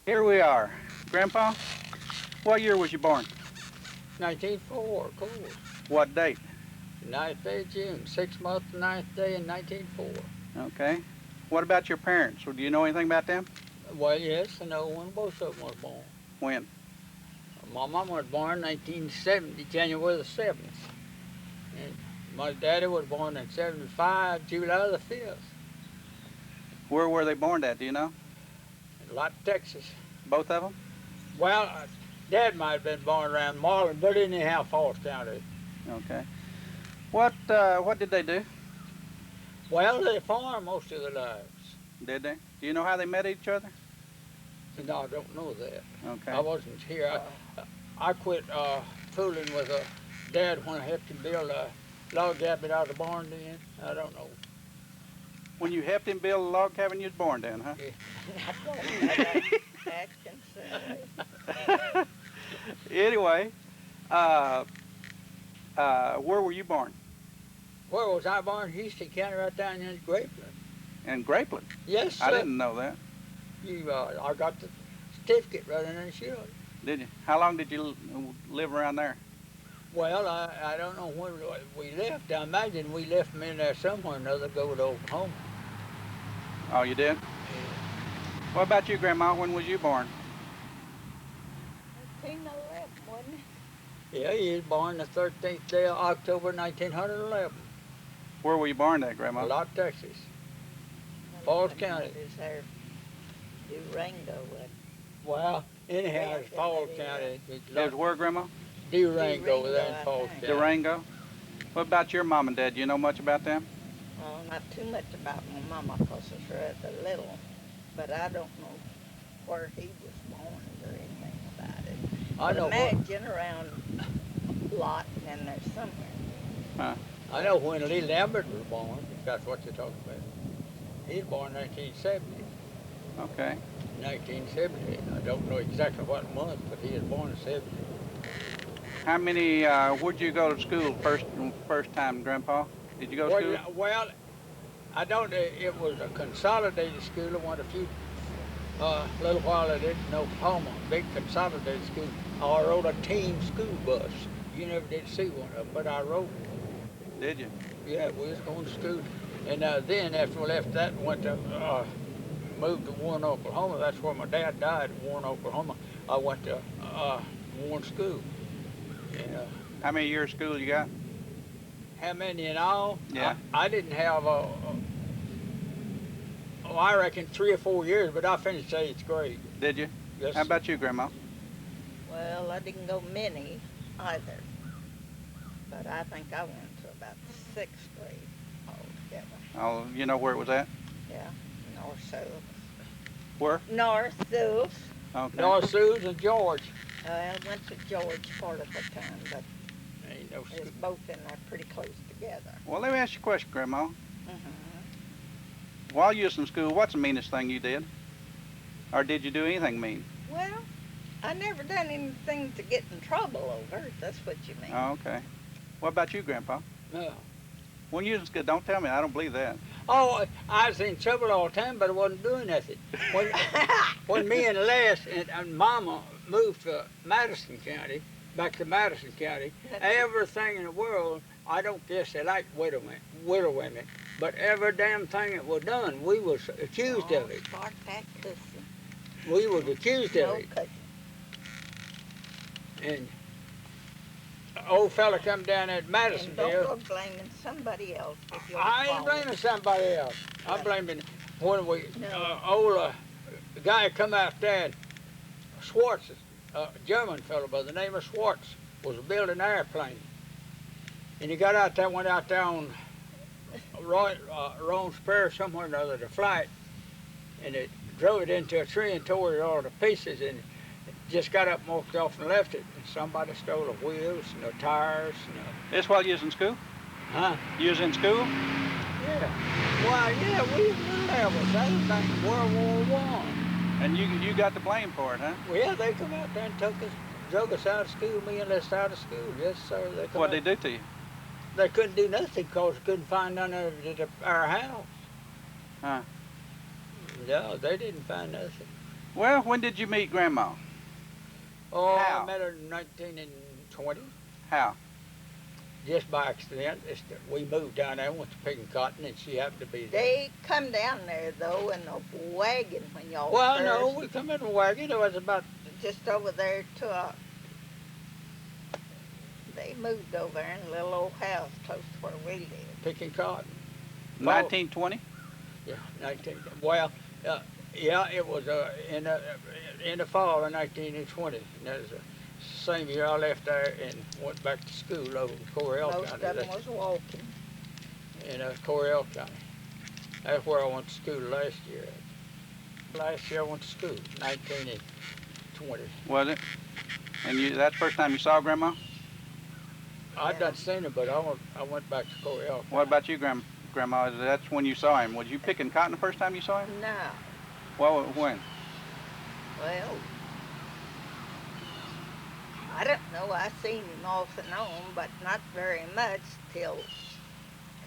Here we are. Grandpa, what year was you born? 1904, of course. What date? 9th day of June, 6 month, 9th day in 1904. Okay. What about your parents? Do you know anything about them? Well, yes, I know when both of them was born. When? My mama was born 1970, January the 7th. And my daddy was born in 75, July the 5th. Where were they born at, do you know? In Lott, Texas. Both of them? Well, Dad might have been born around Marlin, but anyhow, Falls County. Okay. What did they do? Well, they farmed most of their lives. Did they? Do you know how they met each other? No, I don't know that. Okay. I wasn't here. I quit fooling with Dad when I helped him build a log cabin out of the barn then. I don't know. When you helped him build a log cabin, you was born then, huh? Yeah. Anyway, where were you born? Where was I born? Houston County, right down in Grapeland. In Grapeland? Yes, sir. I didn't know that. I got the certificate right in there, sure. Did you? How long did you live around there? Well, I don't know when we left. I imagine we left them in there somewhere or another, go to Oklahoma. Oh, you did? Yeah. What about you, Grandma? When was you born? 1911, wasn't it? Yeah, he was born the 13th day of October, 1911. Where were you born at, Grandma? Lott, Texas. Falls County. Is there Durango? Well, anyhow, it's Falls County. There's where, Grandma? Durango there in Falls County. Durango. What about your mom and dad? Do you know much about them? Well, not too much about my mama because it's rather little, but I don't know where he was born or anything about it. I know. Imagine around Lott in there somewhere. Huh? I know when Lee Lambert was born, if that's what you're talking about. He was born in 1970. Okay. 1970. I don't know exactly what month, but he was born in 70. How many, where'd you go to school first time, Grandpa? Did you go to school? Well, I don't, it was a consolidated school. I went a few, little while I did in Oklahoma, big consolidated school. I rode a team school bus. You never did see one of them, but I rode one. Did you? Yeah, we was going to school. And then after we left that, went to, moved to Warren, Oklahoma. That's where my dad died, in Warren, Oklahoma. I went to Warren School. And, how many years school you got? how many in all? Yeah. I didn't have, I reckon 3 or 4 years, but I finished 8th grade. Did you? Yes. How about you, Grandma? Well, I didn't go many either, but I think I went to about 6th grade altogether. Oh, you know where it was at? Yeah, north-south. Where? North-south. Okay. North Sue's and George. I went to George part of the time, but Ain't no school. it's both in there pretty close together. Well, let me ask you a question, Grandma. Mm-hmm. While you was in school, what's the meanest thing you did? Or did you do anything mean? Well, I never done anything to get in trouble over, if that's what you mean. Oh, okay. What about you, Grandpa? No. When you was in school, don't tell me, I don't believe that. Oh, I was in trouble all the time, but I wasn't doing nothing. When me and Les and Mama moved to Madison County, back to Madison County, everything in the world, I don't guess they like widow women, but every damn thing that was done, we was accused of it. Start that cussing. We was accused No of it. cussing. And an old fella come down at And don't Madisonville. go blaming somebody else if you're I ain't blaming somebody else. I'm blaming when we the guy come out there, Schwartz, a German fellow by the name of Schwartz, was building an airplane. And he got out there, went out there on Rome Spur somewhere or another to fly it, and it drove it into a tree and tore it all to pieces, and just got up, walked off and left it. And somebody stole the wheels and the tires and This while you was in school? Huh? You was in school? Yeah. Well, yeah, we was in levels. That was back in World War I. And you got the blame for it, huh? Well, yeah, they come out there and drug us out of school, me and Les out of school. Yes, sir. What'd they do to you? They couldn't do nothing because they couldn't find none of it at our house. Huh? No, they didn't find nothing. Well, when did you meet Grandma? Oh, How? I met her in 1920, How? just by accident. We moved down there, went to picking cotton, and she happened to be there. They come down there though in a wagon when y'all Well, first, no, we come in a wagon. It was about just over there to a. They moved over there in a little old house close to where we lived. picking cotton. 1920? Yeah, 19. Well, yeah, it was in the fall of 1920. And that was the same year I left there and went back to school over in Coryell Most County. of them was walking. In Coryell County. That's where I went to school last year. Last year I went to school, 1920. Was it? And that's the first time you saw Grandma? I'd done seen her, but I went back to Coryell County. What about you, Grandma? That's when you saw him. Was you picking cotton the first time you saw him? No. Well, when? Well, I don't know. I seen him off and on, but not very much till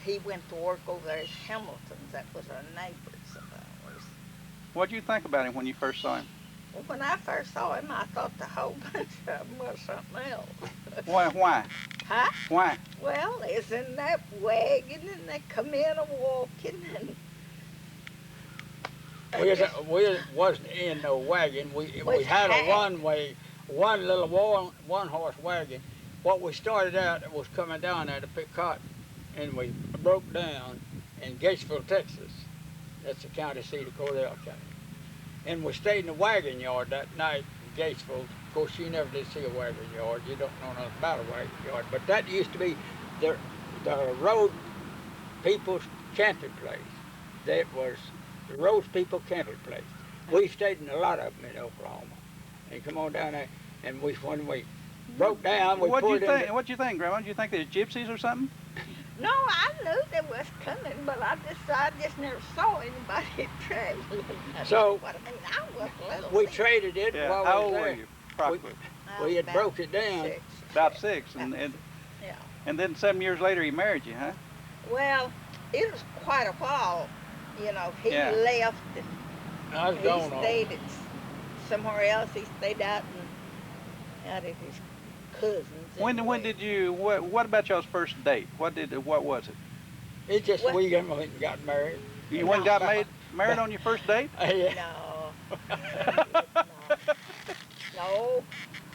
he went to work over there at Hamilton's. That was our neighbors of ours. What did you think about him when you first saw him? Well, when I first saw him, I thought the whole bunch of them was something else. Why? Huh? Why? Well, it's in that wagon, and they come in a walking, and We wasn't in no wagon. We had a one little one horse wagon. What we started out was coming down there to pick cotton, and we broke down in Gatesville, Texas. That's the county seat of Coryell County. And we stayed in the wagon yard that night in Gatesville. Of course, you never did see a wagon yard. You don't know nothing about a wagon yard. But that used to be the road people's camping place. That was the road people camping place. We stayed in a lot of them in Oklahoma. And come on down there, and when we broke down, we What'd pulled you in. think? What'd you think, Grandma? Did you think they was gypsies or something? no, I knew they was coming, but I just never saw anybody traveling. So, what I mean, I was little. We then. traded it Yeah. while How we old was were there. you? Probably I We was had about broke it down. 6. about 6, Yeah. and then 7 years later he married you, huh? Well, it was quite a while. You know, he Yeah. left and I was he gone on. stayed at somewhere else. He stayed out at his cousins. When anyway. did you? What about y'all's first date? What was it? It just What? we went and got married. You went and got married on your first date? Yeah. No. No.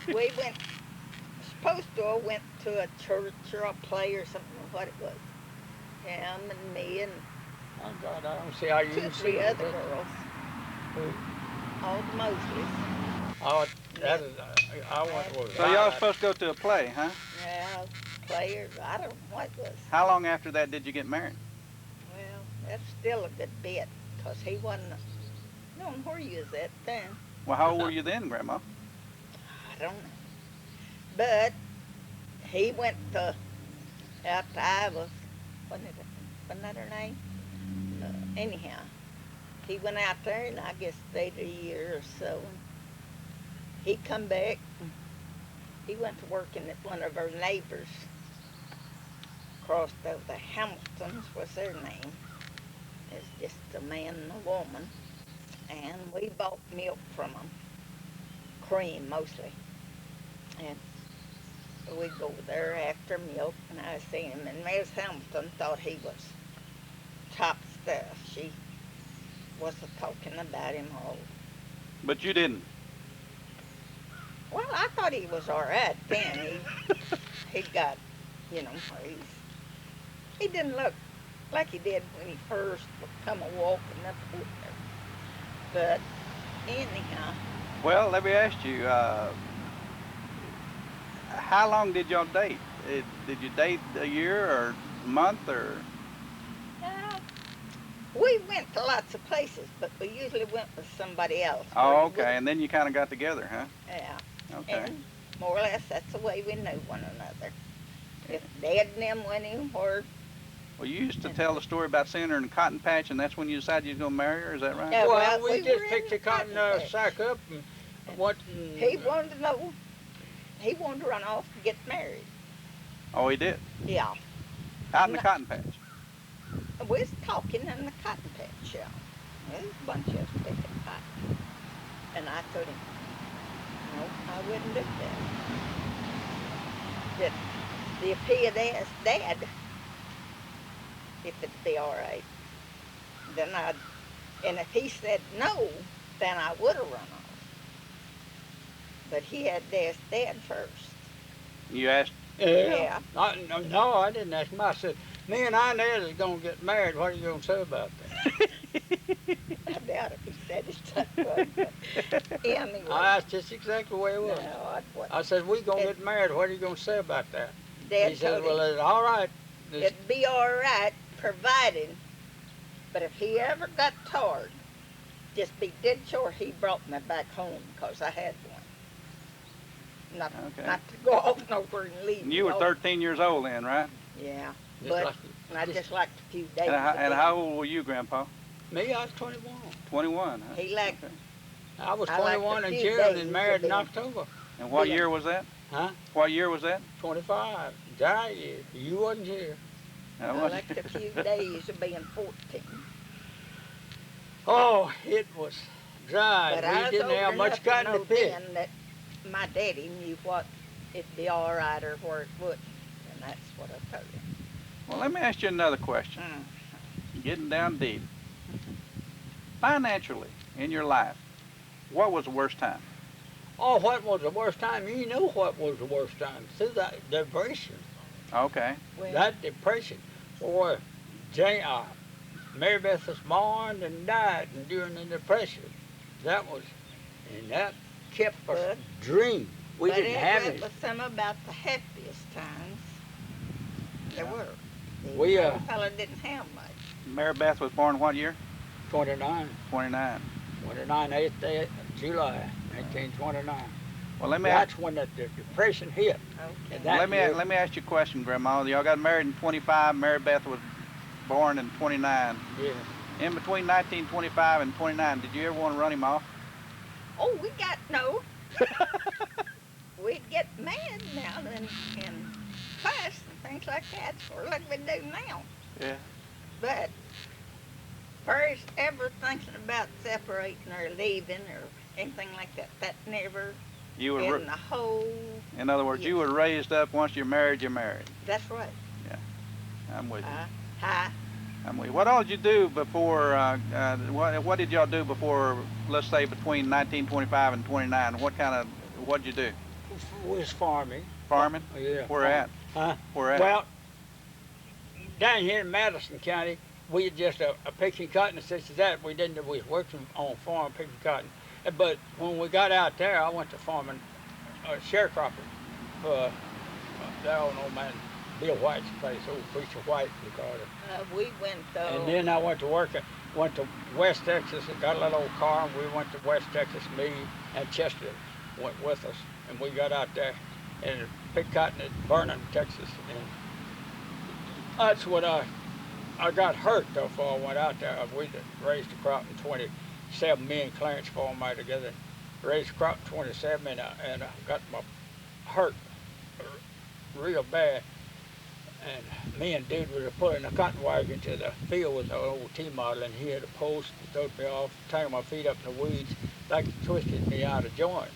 We went, supposed to have went to a church or a play or something, what it was. Him and me and Oh God, I don't see how you 2 or can see 3 it. other girls. All the Mosleys. Oh, that is, I went was. So y'all was supposed to go to a play, huh? Yeah, players, I don't know what it was. How long after that did you get married? Well, that's still a good bit, 'cause he wasn't, I don't know where you was at then. Well, how old were you then, Grandma? I don't know. But he went to, out to Iowa, wasn't that her name? Anyhow, he went out there and I guess stayed a year or so. And he come back. He went to working at one of our neighbors. Crossed over the Hamiltons was their name. It's just a man and a woman. And we bought milk from them. Cream mostly. And we'd go over there after milk and I seen him. And Miss Hamilton thought he was top stuff. She wasn't talking about him all. But you didn't. Well, I thought he was all right then. He got, you know, he didn't look like he did when he first come a walking up there. But anyhow, Well, let me ask you, how long did y'all date? Did you date a year or a month or? we went to lots of places, but we usually went with somebody else. Oh, okay. And then you kind of got together, huh? Yeah. Okay. And more or less, that's the way we knew one another. If Dad and them went anywhere, Well, you used to tell the story about seeing her in a cotton patch, and that's when you decided you was gonna marry her. Is that right? Yeah, Well, well, we we just were in picked the the cotton cotton patch. sack up and what. he wanted to know. He wanted to run off and get married. Oh, he did. Yeah. Out in the No. cotton patch. We was talking in the cotton patch, yeah. There's a bunch of us picking cotton. And I told him, no, I wouldn't do that. That if he had asked Dad if it'd be all right, then I'd, and if he said no, then I would have run off. But he had to ask Dad first. You asked? Yeah. No, I didn't ask him. I said, me and Inez is going to get married. What are you going to say about that? I doubt if he said it that way, but anyway. That's just exactly the way it was. No, I said, we're going to get married. What are you going to say about that? Dad He said, told well, him it's all right. it'd be all right, provided, but if he ever got tired, just be dead sure he brought me back home, because I had one. Not to go off nowhere and leave And me you were off. 13 years old then, right? Yeah, Just but like- I just liked a few days. And how old were you, Grandpa? Me, I was 21. 21, huh? He liked, Okay. I was I liked 21 a in few June days and of married in being- October. And what Yeah. year was that? Huh? What year was that? 25. Dry year. You wasn't here. I liked a few days of being 14. Oh, it was dry. But We I was didn't old have enough much to cotton to know pick. then that my daddy knew what it'd be all right or where it wouldn't, and that's what I told him. Well, let me ask you another question. Getting down deep. Financially, in your life, what was the worst time? Oh, what was the worst time? You know what was the worst time. Through that depression. Okay. Well, That depression. Boy, Mary Beth was born and died during the depression. That was, and that kept us But- dream. We but didn't have it it. was some about the happiest times there were. We, The fella didn't have much. Mary Beth was born what year? 29. 29. 8th day of July, 1929. Well, let me That's when the depression hit. Okay. And that year- let me ask you a question, Grandma. Y'all got married in 25. Mary Beth was born in 29. Yeah. In between 1925 and 29, did you ever want to run him off? Oh, no. We'd get mad now and fuss and things like that, sort of like we do now. Yeah. But first ever thinking about separating or leaving or anything like that, that never You were. in the whole. In other words, you were raised up. Once you're married, you're married. That's right. I'm with you. Hi. I'm with you. What all did you do before? What did y'all do before? Let's say between 1925 and 29. What'd you do? We was farming. Farming? Yeah. Where at? Huh? Where at? Well, down here in Madison County, we had just a picking cotton and such as that. We was working on farm picking cotton. But when we got out there, I went to farming sharecropping for that old man Bill White's place, old Preacher White, we called it. We went though. And then I went to West Texas and got a little old car, and we went to West Texas. Me and Chester went with us, and we got out there and picked cotton at Vernon, Texas. And that's when I got hurt though before I went out there. We raised a crop in 27. Me and Clarence farmed together, raised a crop in 27, and I got my hurt real bad. And me and Dude was pulling a cotton wagon to the field with an old T-model, and he had a post that throwed me off, tying my feet up in the weeds, like it twisted me out of joint.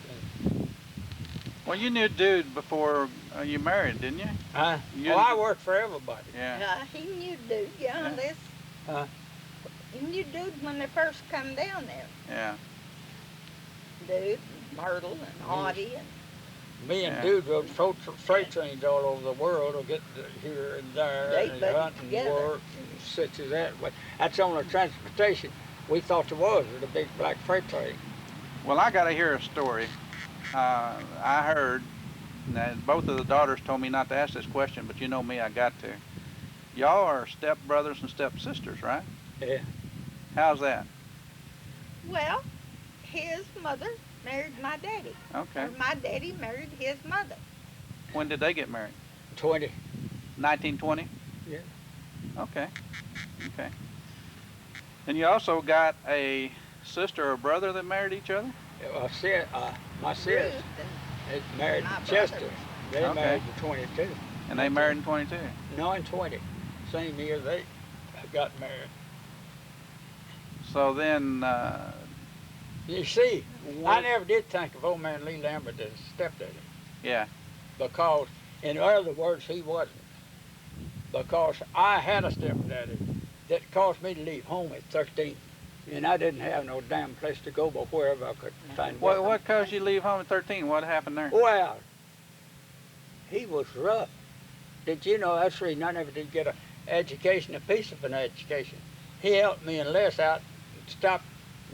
Well, you knew Dude before you married, didn't you? Well, I worked for everybody. Yeah. He knew Dude, Yeah. He knew Dude when they first come down there. Yeah. Dude, and Myrtle, and Audie, and Me and Yeah. Dude rode freight trains all over the world to get here and there, They and buddied hunt and together. work and such as that. But that's on the transportation. We thought there was the big black freight train. Well, I got to hear a story. I heard, and both of the daughters told me not to ask this question, but you know me, I got to. Y'all are step brothers and step sisters, right? Yeah. How's that? well, his mother married my daddy. Okay. Or my daddy married his mother. When did they get married? 20. 1920? Yeah. Okay. Okay. And you also got a sister or brother that married each other? My sis Ruth is married my to Chester. brothers. They Okay. married in 22. And they married in 22. 920. Same year they got married. So then, You see, I What- never did think of old man Lee Lambert as a stepdaddy. Yeah. Because, in other words, he wasn't. Because I had a stepdaddy that caused me to leave home at 13. And I didn't have no damn place to go but wherever I could find work. What caused you to leave home at 13? What happened there? Well, he was rough. Did you know that's the reason I never did get an education, a piece of an education. He helped me and Les out, stopped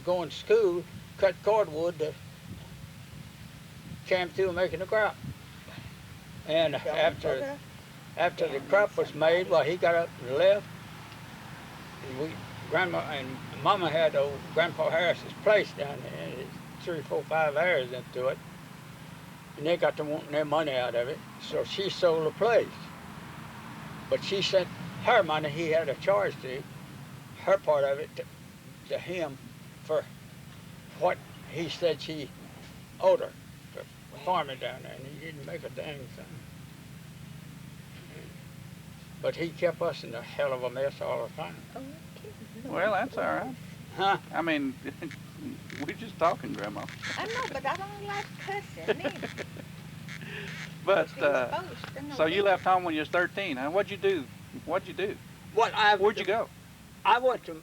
going to school, cut cordwood to came through making the crop. And after the crop was made, well, he got up and left. And Grandma and Mama had old Grandpa Harris's place down there, and it's 3, 4, 5 acres into it. And they got to wanting their money out of it, so she sold the place. But she sent her money, he had a charge to, her part of it to him for what he said she owed her for farming down there, and he didn't make a dang thing. But he kept us in a hell of a mess all the time. Well, that's all right. Huh? I mean, we're just talking, Grandma. I know, but I don't like cussing either. But You're supposed to know so you that. left home when you was 13. Huh? What'd you do? What'd you do? Where'd you go? I went to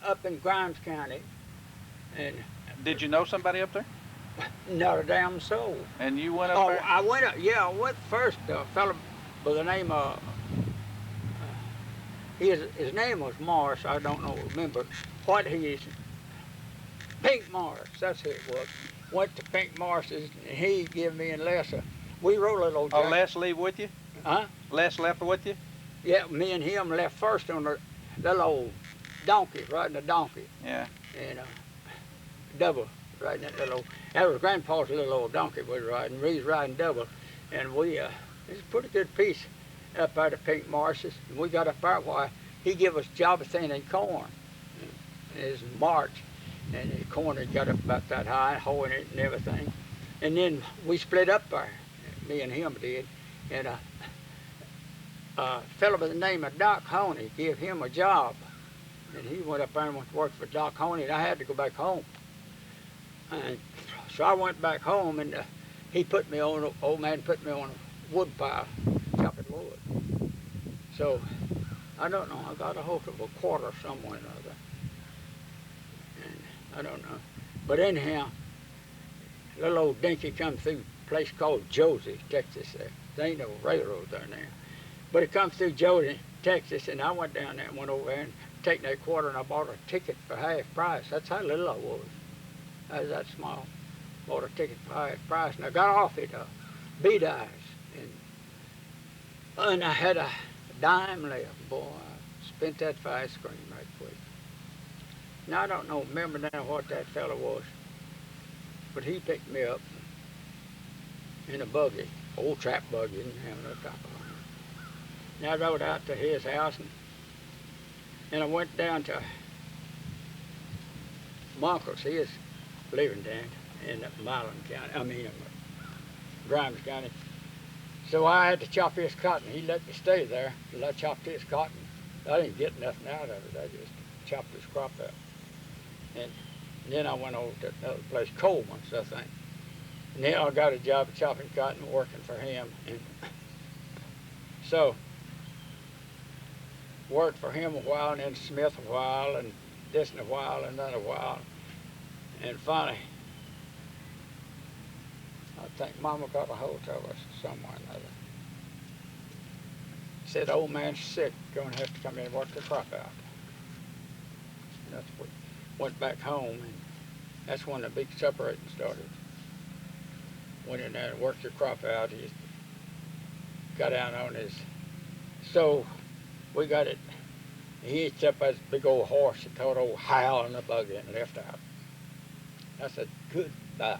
up in Grimes County, and Did you know somebody up there? not a damn soul. And you went up Oh, there? I went first. A fellow by the name of his name was Morris. I don't know, remember what he is. Pink Morris, that's who it was. Went to Pink Morris's, and he gave me and Les we rode a little. Oh, Les leave with you? Huh? Les left with you? Yeah, me and him left first on the little old donkey, riding a donkey. Yeah. And double, riding that little old, that was Grandpa's little old donkey we was riding. We was riding double. And we, it was a pretty good piece up there to Pink Morris's. And we got up there while he give us job of thinning corn. And it was March. And the corn had got up about that high, hoeing it and everything. And then we split up there, me and him did. And a fellow by the name of Doc Honey gave him a job. And he went up there and went to work for Doc Honey, and I had to go back home. And so I went back home, and he put me on, old man put me on a wood pile, chopping wood. So, I don't know, I got a hold of a quarter somewhere or other. And I don't know. But anyhow, little old dinky come through a place called Josie, Texas there. There ain't no railroad there now. But it come through Josie, Texas, and I went down there and went over there and taken that quarter, and I bought a ticket for half price. That's how little I was. I was that small. Bought a ticket for half price, and I got off at B-Dives. And I had a dime left, boy. I spent that for ice cream right quick. Now, I don't know, remember now what that fella was, but he picked me up in a buggy, old trap buggy, didn't have no top on it. And I rode out to his house, and I went down to my uncle's. He is living down in Milan County, Grimes County. So I had to chop his cotton. He let me stay there till I chopped his cotton. I didn't get nothing out of it. I just chopped his crop up. And then I went over to another place, Coleman's, I think. And then I got a job of chopping cotton, working for him. And so, worked for him a while, and then Smith a while, and this and a while, and then a while. And finally, I think Mama got a hold of us somewhere or another. Said, old man's sick, going to have to come in and work the crop out. And that's what went back home, and that's when the big separating started. Went in there and worked the crop out. He got down on his, so we got it. He hitched up as a big old horse and caught old Hal in the buggy and left out. I said, goodbye.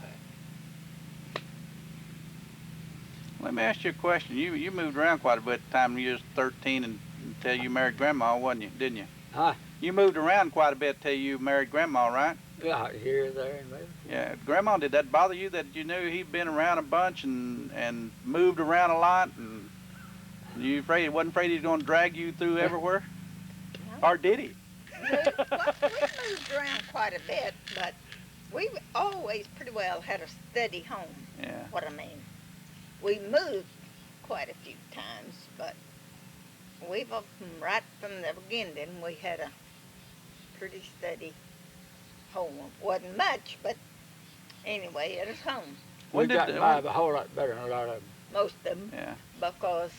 Let me ask you a question. You moved around quite a bit at the time you was 13 until you married Grandma, wasn't you? Didn't you? Huh? You moved around quite a bit till you married Grandma, right? Yeah, here, there, and there. Yeah. Grandma, did that bother you that you knew he'd been around a bunch and moved around a lot, and you wasn't afraid he was going to drag you through everywhere? No. Or did he? We moved around quite a bit, but we've always pretty well had a steady home. Yeah. What I mean, we moved quite a few times, but we've right from the beginning we had a pretty steady home. Wasn't much, but anyway, it was home. We When did got the- by when- a whole lot better than a lot of them. Most of them, Yeah. because,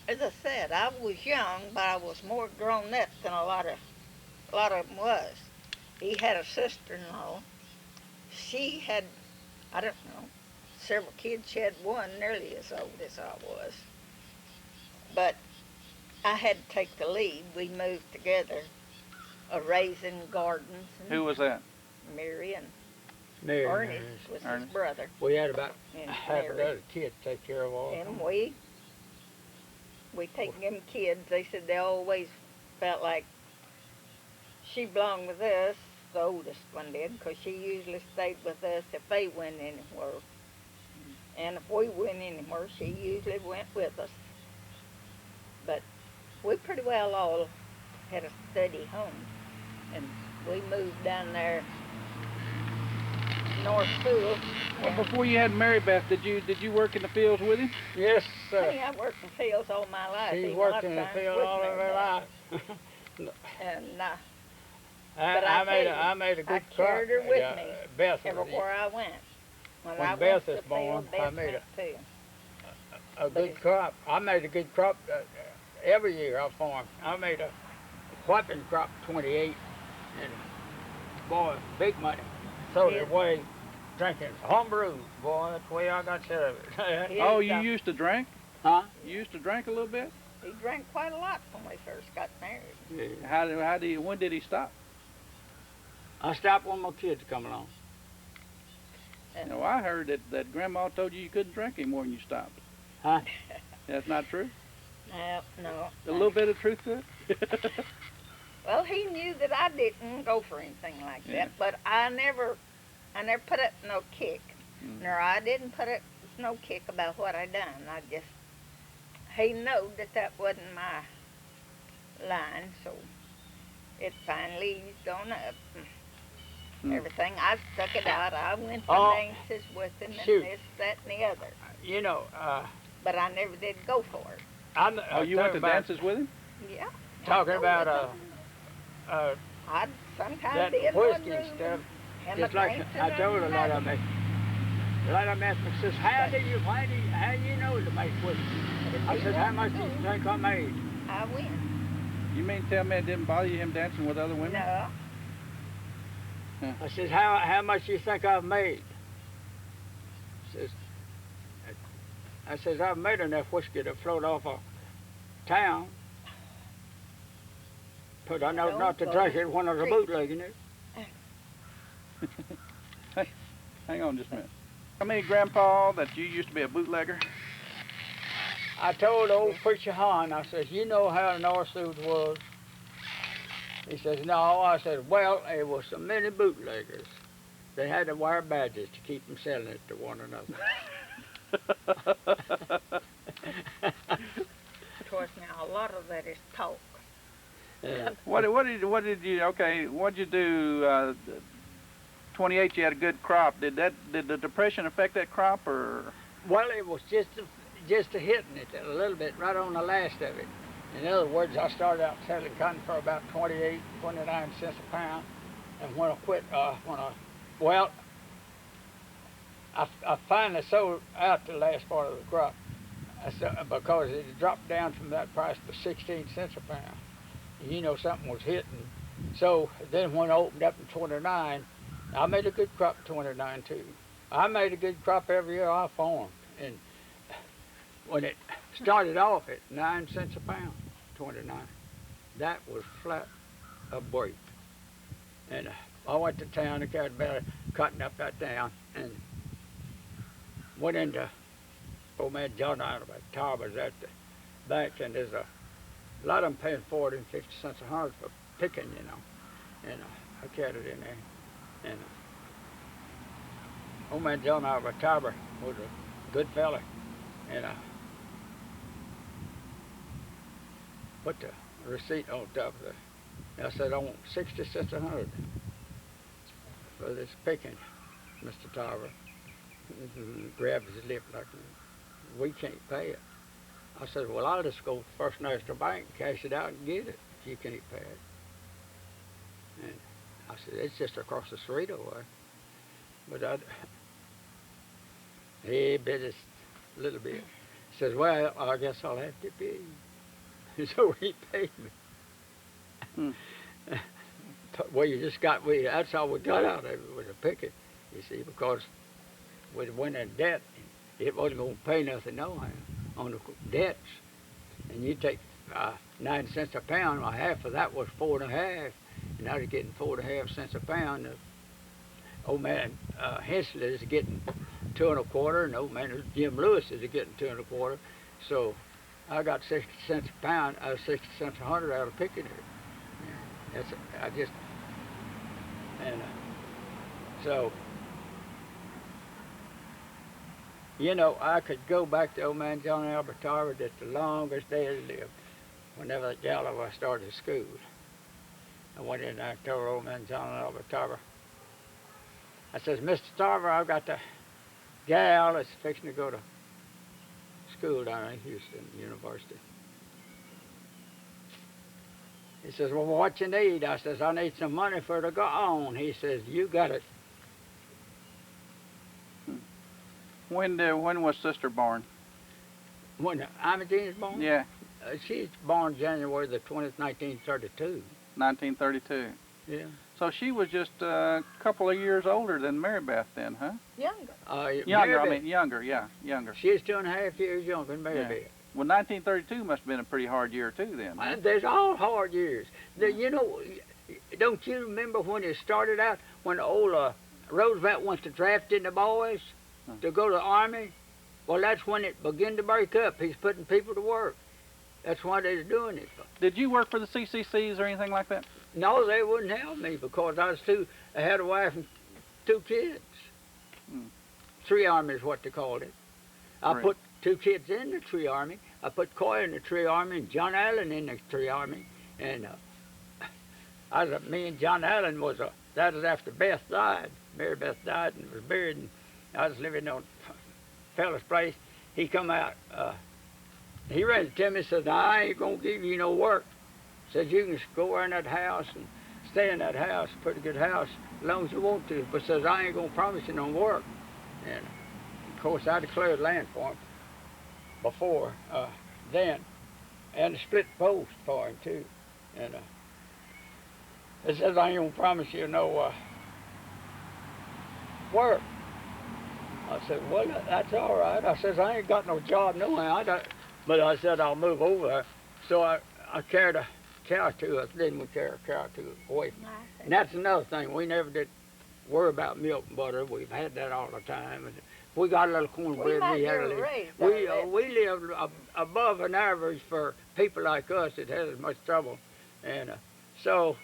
as I said, I was young, but I was more grown up than a lot of them was. He had a sister-in-law. She had, I don't know, several kids. She had one nearly as old as I was. But I had to take the lead. We moved together, raising gardens. And Who was that? Mary and Mary, Ernest was his Ernest. brother. we had about And half a Mary. dozen kids to take care of all. And we take them kids. They said they always felt like she belonged with us. The oldest one did, because she usually stayed with us if they went anywhere. And if we went anywhere, she usually went with us. But we pretty well all had a steady home. And we moved down there North Sewell. Well, before you had Mary Beth, did you work in the fields with him? Yes, sir. Hey, I worked in fields all my life. She's even worked in the lifetimes field with all of Mary her Beth. life. And I But I made tell you, I made a good I carried her crop. with me Beth, everywhere I went. When When I Beth went to was the born, field, I Beth made went too. a good crop. I made a good crop every year I farmed. I made a whopping crop 28, and boy, big money. So Yeah. the way drinking homebrew, boy, that's the way I got set of it. Yeah. Oh, you used to drink? Huh? You used to drink a little bit? He drank quite a lot when we first got married. Yeah. When did he stop? I stopped when my kids come along. And No, I heard that Grandma told you couldn't drink anymore when you stopped. Huh? That's not true? no. A little bit of truth to it? Well, he knew that I didn't go for anything like Yeah. that, but I never put up no kick. Mm. Nor I didn't put up no kick about what I done. He knew that wasn't my line, so it finally eased on up. Mm. Everything, I stuck it out. I went to Oh, dances with him and shoot. this, that, and the other. You know, But I never did go for it. I'm Oh, you went to dances with him? Yeah. talking I about go with him. I sometimes that did whiskey one and room stuff. and Just the like dancing I told a and lot of another. them, asked me, says, how do you know to make whiskey? I said, how much do you think I made? I win. You mean tell me it didn't bother you him dancing with other women? No. I said, how much do you think I've made? Says, I says, I've made enough whiskey to float off a town. But I know Don't not to go drink it when I was a preach. bootlegging it. Hang on just a minute. Tell me, Grandpa, that you used to be a bootlegger? I told old preacher Hahn, I says, you know how North Suits was? He says, no. I said, well, there was so many bootleggers. They had to wear badges to keep from selling it to one another. Of course, now a lot of that is talk. Yeah. What'd you do? 28, you had a good crop. Did the depression affect that crop, or? Well, it was just a hitting it a little bit right on the last of it. In other words, I started out selling cotton for about 28, 29 cents a pound, and when I quit, I finally sold out the last part of the crop because it had dropped down from that price to 16 cents a pound. And you know something was hitting. So then when I opened up in 29, I made a good crop in 29 too. I made a good crop every year I farmed. And when it started off at 9 cents a pound, 29, that was flat a break. And I went to town and carried about cutting up that down and went into old man John out about Tarbers at the back, and there's a lot of them paying 40 and 50 cents a hundred for picking, you know. And I carried it in there. And old man John out of Tarber was a good fella. And put the receipt on top of it. I said, I want 60 cents a hundred for this picking, Mr. Tarver. Grabbed his lip like, we can't pay it. I said, well, I'll just go to First National Bank, cash it out and get it if you can't pay it. And I said, it's just across the street away. But he bit us a little bit. He says, well, I guess I'll have to pay you. So he paid me. Well, that's all we got out of it was a picket, you see, because we went in debt. It wasn't going to pay nothing no on the debts. And you take 9 cents a pound, well, half of that was 4.5, and now they're getting 4.5 cents a pound. Old man Hensley is getting 2 1/4, and old man Jim Lewis is getting 2 1/4. So I got 60 cents a pound, 60 cents a hundred out of picking it. So, you know, I could go back to old man John Albert Tarver just the longest day he lived. Whenever that gal of us started school, I went in there and told old man John Albert Tarver, I says, Mr. Tarver, I've got the gal that's fixing to go to school down in Houston University. He says, well, what you need? I says, I need some money for her to go on. He says, you got it. When was Sister born? When Imogene is born? Yeah, She's born January the 20th, 1932. 1932. Yeah. So she was just a couple of years older than Mary Beth then, huh? Younger. Younger, Mary I mean, younger, yeah, younger. She's 2.5 years younger than Mary Yeah. Beth. Well, 1932 must have been a pretty hard year too then. Huh? There's all hard years. You know, don't you remember when it started out, when old Roosevelt wants to draft in the boys to go to the Army? Well, that's when it began to break up. He's putting people to work. That's why they're doing it. Did you work for the CCCs or anything like that? No, they wouldn't help me because I had a wife and 2 kids. 3 Army is what they called it. I put 2 kids in the 3 Army. I put Coy in the 3 Army and John Allen in the 3 Army. And me and John Allen that was after Beth died. Mary Beth died and was buried. And I was living on a fella's place. He come out. He ran to me and said, I ain't going to give you no work. Said, you can go in that house and stay in that house, pretty good house, as long as you want to. But says, I ain't going to promise you no work. And, of course, I declared land for him before then, and split post for him, too. And it says, I ain't going to promise you no work. I said, well, that's all right. I says, I ain't got no job no way. But I said, I'll move over there. So I carried a cow to us, then we carried a cow to us away. And that's another thing. We never did worry about milk and butter. We've had that all the time. And if we got a little cornbread, we had a little. We lived above an average for people like us that had as much trouble. And so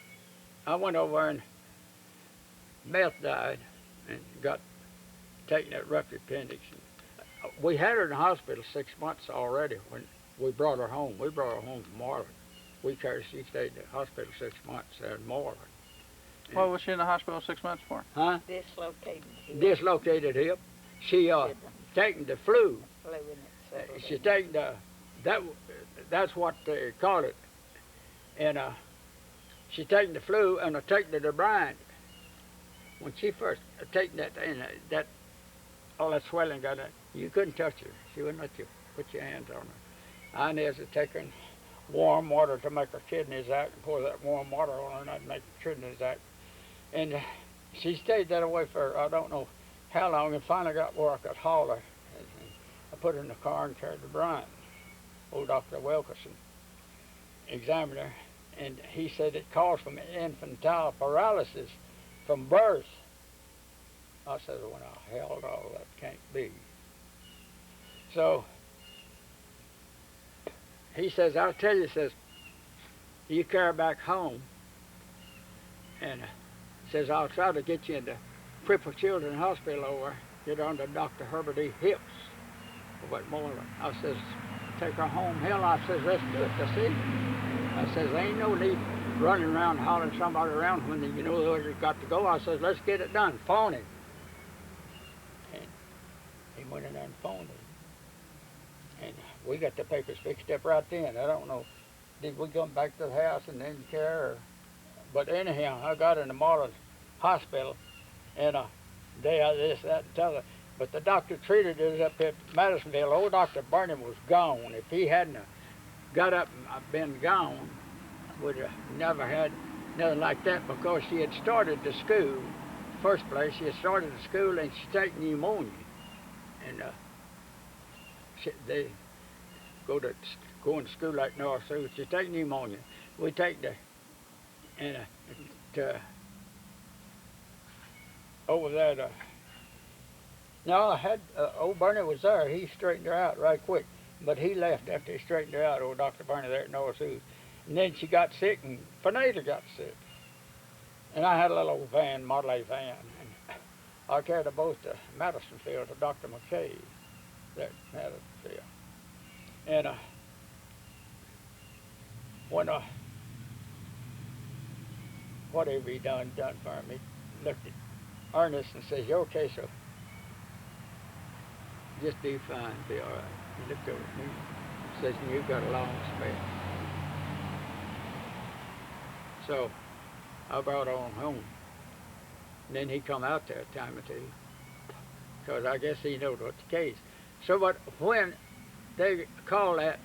I went over and Beth died and got taken at rough appendix. We had her in the hospital 6 months already when we brought her home. We brought her home from Marlin. She stayed in the hospital 6 months in Marlin. What was she in the hospital 6 months for? Huh? Dislocated hip. Dislocated hip. She taken the flu. She taken that's what they call it. And she taken the flu and taken the brine. When she first taken that, and all that swelling got it. You couldn't touch her. She wouldn't let you put your hands on her. I knew to take her in warm water to make her kidneys act, and pour that warm water on her and I'd make her kidneys act. And she stayed that way for I don't know how long, and finally got where I could haul her. And I put her in the car and carried her to Bryant. Old Dr. Wilkerson examined her, and he said it caused from infantile paralysis from birth. I said, well, now, hell no, that can't be. So he says, I'll tell you, says, you carry back home. And says, I'll try to get you into Crippled Children's Hospital over, get under Dr. Herbert E. Hips over at Moreland. I says, take her home. Hell, I says, let's do it this evening. I says, ain't no need running around hollering somebody around when you know they got to go. I says, let's get it done. Phone him. And he went in there and phoned him. And we got the papers fixed up right then. I don't know, did we come back to the house and then care? Or, but anyhow, I got into Marlin Hospital, and they had this, that, and t'other. But the doctor treated us up at Madisonville. Old Dr. Burnham was gone. If he hadn't got up and been gone, would have never had nothing like that, because she had started the school. First place, she had started the school and she taken pneumonia. And they going to school like North Sioux. She take pneumonia. We take the and over there. No, I had old Bernie was there. He straightened her out right quick, but he left after he straightened her out. Old Dr. Bernie there at North Sioux, and then she got sick, and Finata got sick, and I had a little old van, Model A van, and I carried her both to Madisonville to Dr. McKay there at Madisonville, and when whatever he done for me, looked at Ernest and says, "Your case will just be fine, be all right." He looked over at me and says, "You've got a long spell." So I brought her on home. And then he come out there a time or two, because I guess he knowed what the case. So, but when they call that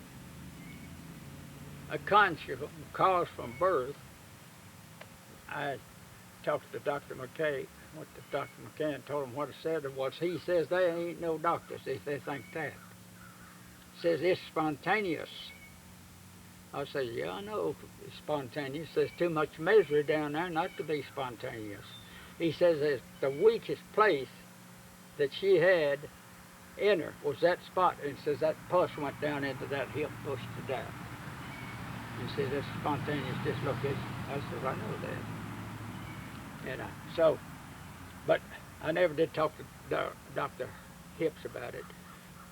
a conscious cause from birth, I talked to Dr. McKay. Went to Dr. McKay and told him what I said was, he says they ain't no doctors if they think that. Says it's spontaneous. I said, yeah, I know it's spontaneous. There's too much misery down there not to be spontaneous. He says that the weakest place that she had in her was that spot, and says that pus went down into that hip, pushed it down. He says that's spontaneous dislocation. I said, I know that. And so, but I never did talk to Dr. Hips about it.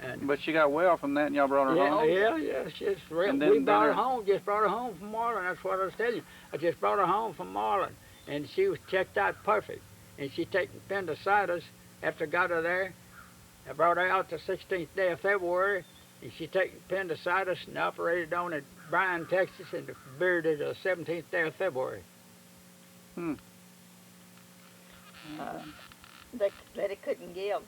And But she got well from that, and y'all brought her home? Yeah. She's real. We brought her home, just brought her home from Marlin. That's what I was telling you. I just brought her home from Marlin, and she was checked out perfect. And she taken appendicitis after I got her there. I brought her out the 16th day of February, and she taken appendicitis and operated on at Bryan, Texas, and buried her the 17th day of February. They couldn't give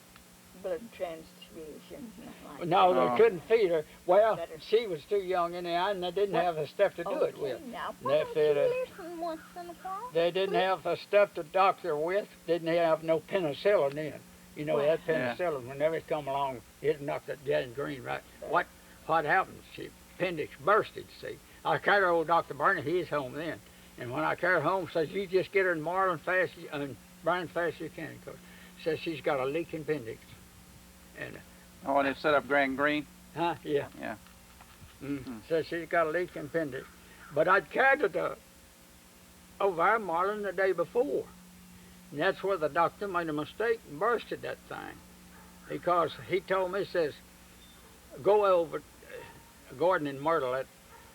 blood transfusion. Like No, Oh. they couldn't feed her. Well, Better. she was too young anyhow, and they didn't have the stuff to do it with. Now, They why don't fed you her. listen once in a while? They didn't have the stuff to doctor with. Didn't have no penicillin then. You know, that Yeah. penicillin, whenever it come along, it knocked that dead and green right. What happened? She appendix bursted, see. I carried her old Dr. Barney, he's home then. And when I carried her home, says, you just get her in Marlin fast, and Bryan fast as you can. Cause says she's got a leaking appendix. And Oh, and it set up gangrene? Huh? Yeah. Yeah. So she's got a leaking appendix. But I'd carried her to over our Marlin the day before. And that's where the doctor made a mistake and bursted that thing. Because he told me, says, go over, Gordon and Myrtle,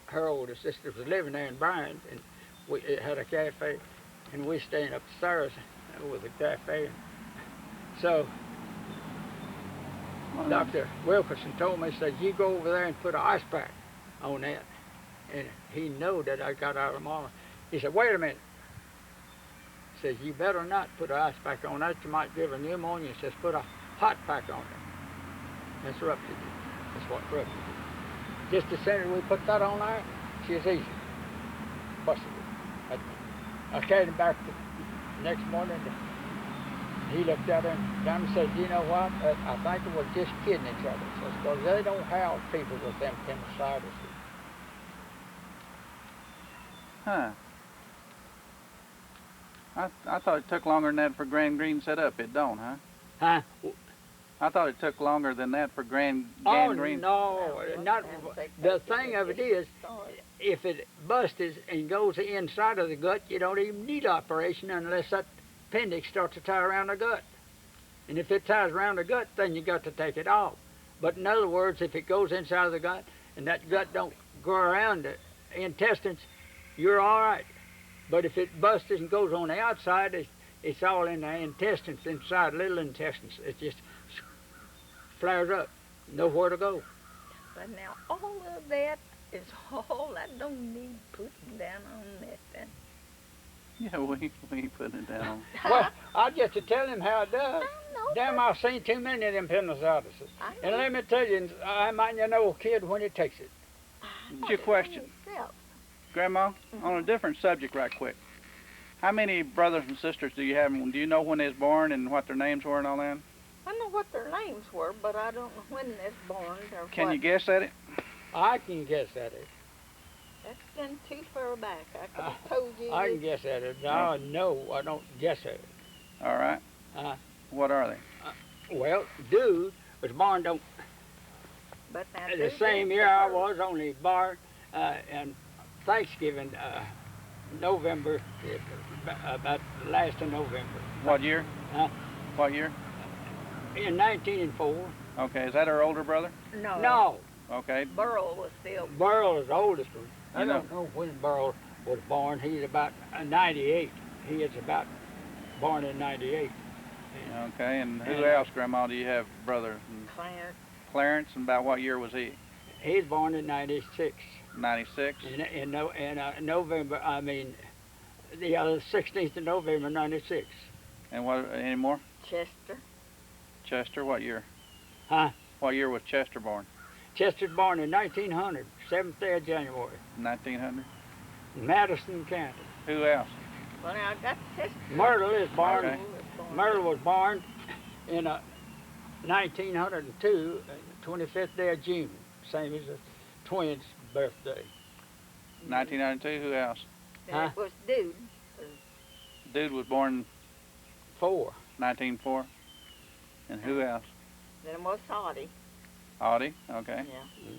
her older sister, was living there in Bryan, and we had a cafe, and we staying upstairs with a cafe. So Dr. Wilkerson told me, says, you go over there and put an ice pack on that. And he knew that I got out of Marlin. He said, wait a minute. He says, you better not put an ice pack on that. You might give her pneumonia. He says, put a hot pack on it. That's ruptured it. That's what ruptured it. Just as soon as we put that on there, she was easy. Busted it. I carried him back the next morning. He looked at her and said, you know what, I think it was just kidding each other. Because they don't have people with them appendicitis. Huh. I thought it took longer than that for gangrene set up. It don't, huh? Huh? I thought it took longer than that for gangrene. Oh, no, not, the thing of it is, Sorry. if it busts and goes inside of the gut, you don't even need operation unless that appendix starts to tie around the gut. And if it ties around the gut, then you got to take it off. But in other words, if it goes inside of the gut and that gut don't go around the intestines, you're all right. But if it busts and goes on the outside, it's all in the intestines, inside little intestines. It just flares up, nowhere to go. But now all of that is all I don't need putting down on nothing. Yeah, we ain't putting it down. Well, I just to tell him how it does. I know. Damn, I've seen too many of them appendicitis. I And know. let me tell you, I might know a kid when he takes it. It's your question. Yourself. Grandma, on a different subject right quick. How many brothers and sisters do you have? Do you know when they was born and what their names were and all that? I know what their names were, but I don't know when they're born or Can what. you guess at it? I can guess at it. That's been too far back. I could have told you. I can guess at it. No, I don't guess at it. All right. What are they? Well, dude was born But now the Dude same is year the I first. was, only born and Thanksgiving, November, about the last of November. What year? Huh? What year? In 1904. Okay, is that our older brother? No. No, Okay. Burl was still. Burl is the oldest one. I You know- don't know when Burl was born. He's about 98. He is about born in 98. Okay, and who else, Grandma, do you have brothers? And Clarence. Clarence, and about what year was he? He's born in 96. 96? In November, I mean, the 16th of November, 96. And what, any more? Chester. Chester, what year? Huh? What year was Chester born? Chester's born in 1900, 7th day of January, 1900? Madison County. Who else? Well, now I got Chester. Myrtle is born. Okay. Myrtle was born in 1902, 25th day of June, same as the twins' birthday. 1992, who else? That Huh? was Dude. Dude was born 4. 1904. And who else? Then was Audie. Audie, okay. Yeah.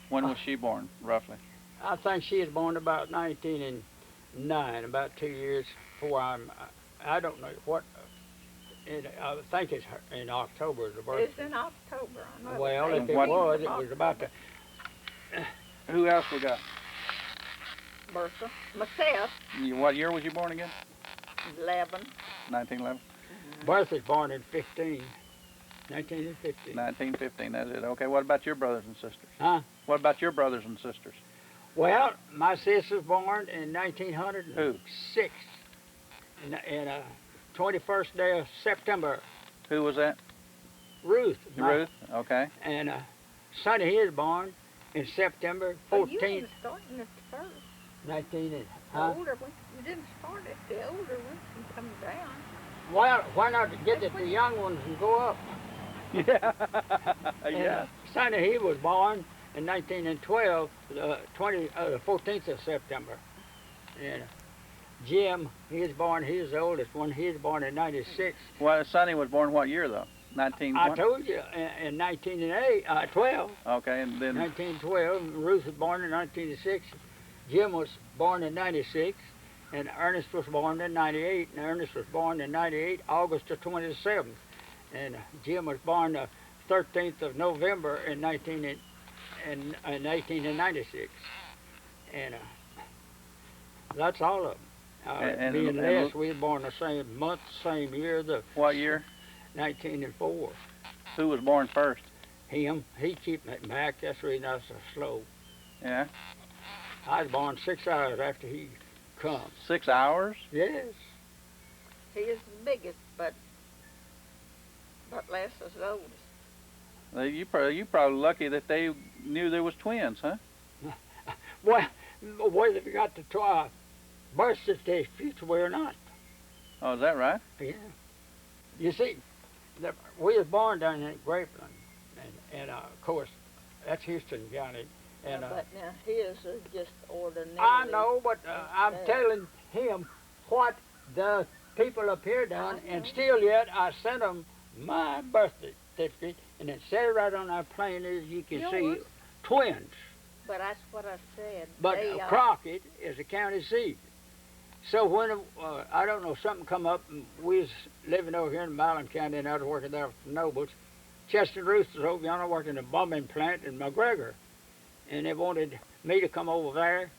When was she born, roughly? I think she was born about 1909, about 2 years before I don't know what. I think it's in October the birthday. It's in October. I know Well, it if it What- was about the. Who else we got? Bertha. Myself, What year was you born again? 11. 1911? Bertha's born in 1915. 1915, that's it. Okay, what about your brothers and sisters? Huh? What about your brothers and sisters? Well, my sister was born in 1906. In 21st day of September. Who was that? Ruth. Ruth, okay. And Sonny, he was born in September Well, you 14th, didn't start at the first. 19. The Huh? older one. You didn't start at the older ones and come down. Well, why not get at the young ones and go up? Yeah. And, Yeah. Sonny, he was born in 1912, the 14th of September. And Jim, he was the oldest one. He was born in 96. Well, Sonny was born what year, though? 19... I told you, in 1912. Okay, and then... 1912. Ruth was born in 1906. Jim was born in 96. And Ernest was born in 98. And Ernest was born in 98, August the 27th. And Jim was born the 13th of November in 1996. And that's all of them. Me and Les, we were born the same month, same year, the What year? 1904. Who was born first? Him, he keep it back. That's the reason I was so slow. Yeah. I was born 6 hours after he come. 6 hours? Yes. He is the biggest, but Les is the oldest. You probably lucky that they knew there was twins, huh? Well, whether we got to try birth certificates or not. Oh, is that right? Yeah. You see, we was born down in Grapeland, and of course, that's Houston County. And But now his is just ordinary. I know, but I'm Yeah. telling him what the people up here done, and still yet I sent them my birth certificate, and it said right on our plane as you can see, Yours? twins. But that's what I said. But They, Crockett is a county seat. So when, I don't know, something come up, and we was living over here in Milam County, and I was working there for Nobles. Chester Ruth was over yonder working in a bombing plant in McGregor. And they wanted me to come over there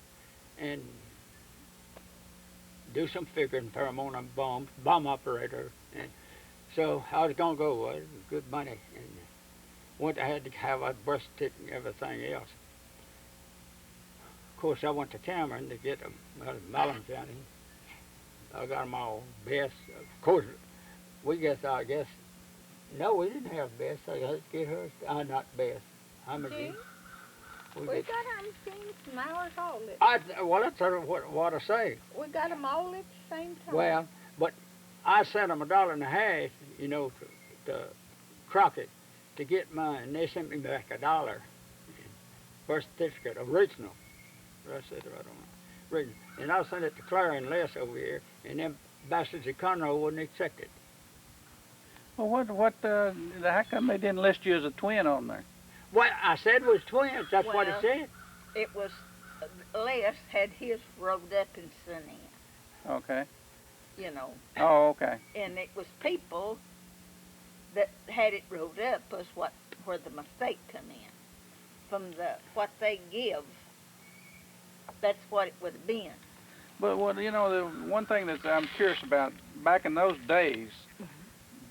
and do some figuring for him on a bomb operator. And so I was gonna go. It was good money, and I had to have a birth certificate and everything else. Of course, I went to Cameron to get them. Malin County. I got them all. Best, of course. I guess. No, we didn't have Bess. I had to get her. Not Bess. I'm a June? We We get, got them James and ours all at, well, that's what I say. we got them all at the same time. Well, but I sent them $1.50, you know, to Crockett to get mine. And they sent me back $1. Birth certificate, original. I said, I don't know. Original. And I sent it to Clara and Les over here, and them bastards at Conroe wouldn't accept it. Well, how come they didn't list you as a twin on there? What I said was twins. That's what it Well, said. It was, Les had his rolled up in Sunny, Okay. you know, Oh, okay. and it was people that had it rolled up was where the mistake come in. From what they give, that's what it would have been. But the one thing that I'm curious about, back in those days,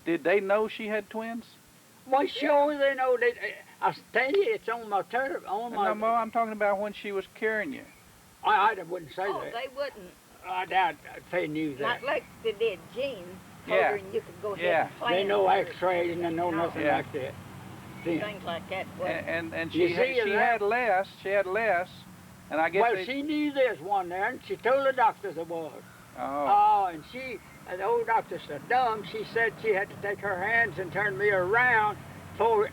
did they know she had twins? Why, sure they know that. I tell you, it's on my turf. No, I'm talking about when she was carrying you. I wouldn't say Oh, that. they wouldn't. I doubt they knew that. Not like they did Jean. Yeah. And you could go ahead Yeah. and plan They know for X-rays and they know No. nothing Yeah. like that. Then. things like that. wasn't. And You she see that? had less. She had less, and I guess Well, they, she knew this one there, and she told the doctors it was. Oh, And the old doctor said, dumb, she said she had to take her hands and turn me around before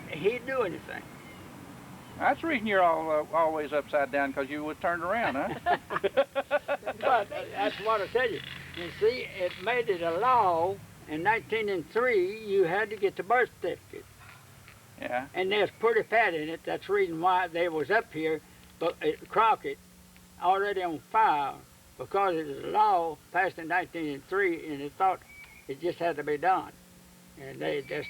he'd do anything. that's the reason you're always upside down, because you was turned around, huh? But that's what I tell you. You see, it made it a law in 1903. You had to get the birth certificate, Yeah. and there's pretty fat in it. That's the reason why they was up here, but Crockett already on file because it was a law passed in 1903, and it thought it just had to be done, and they just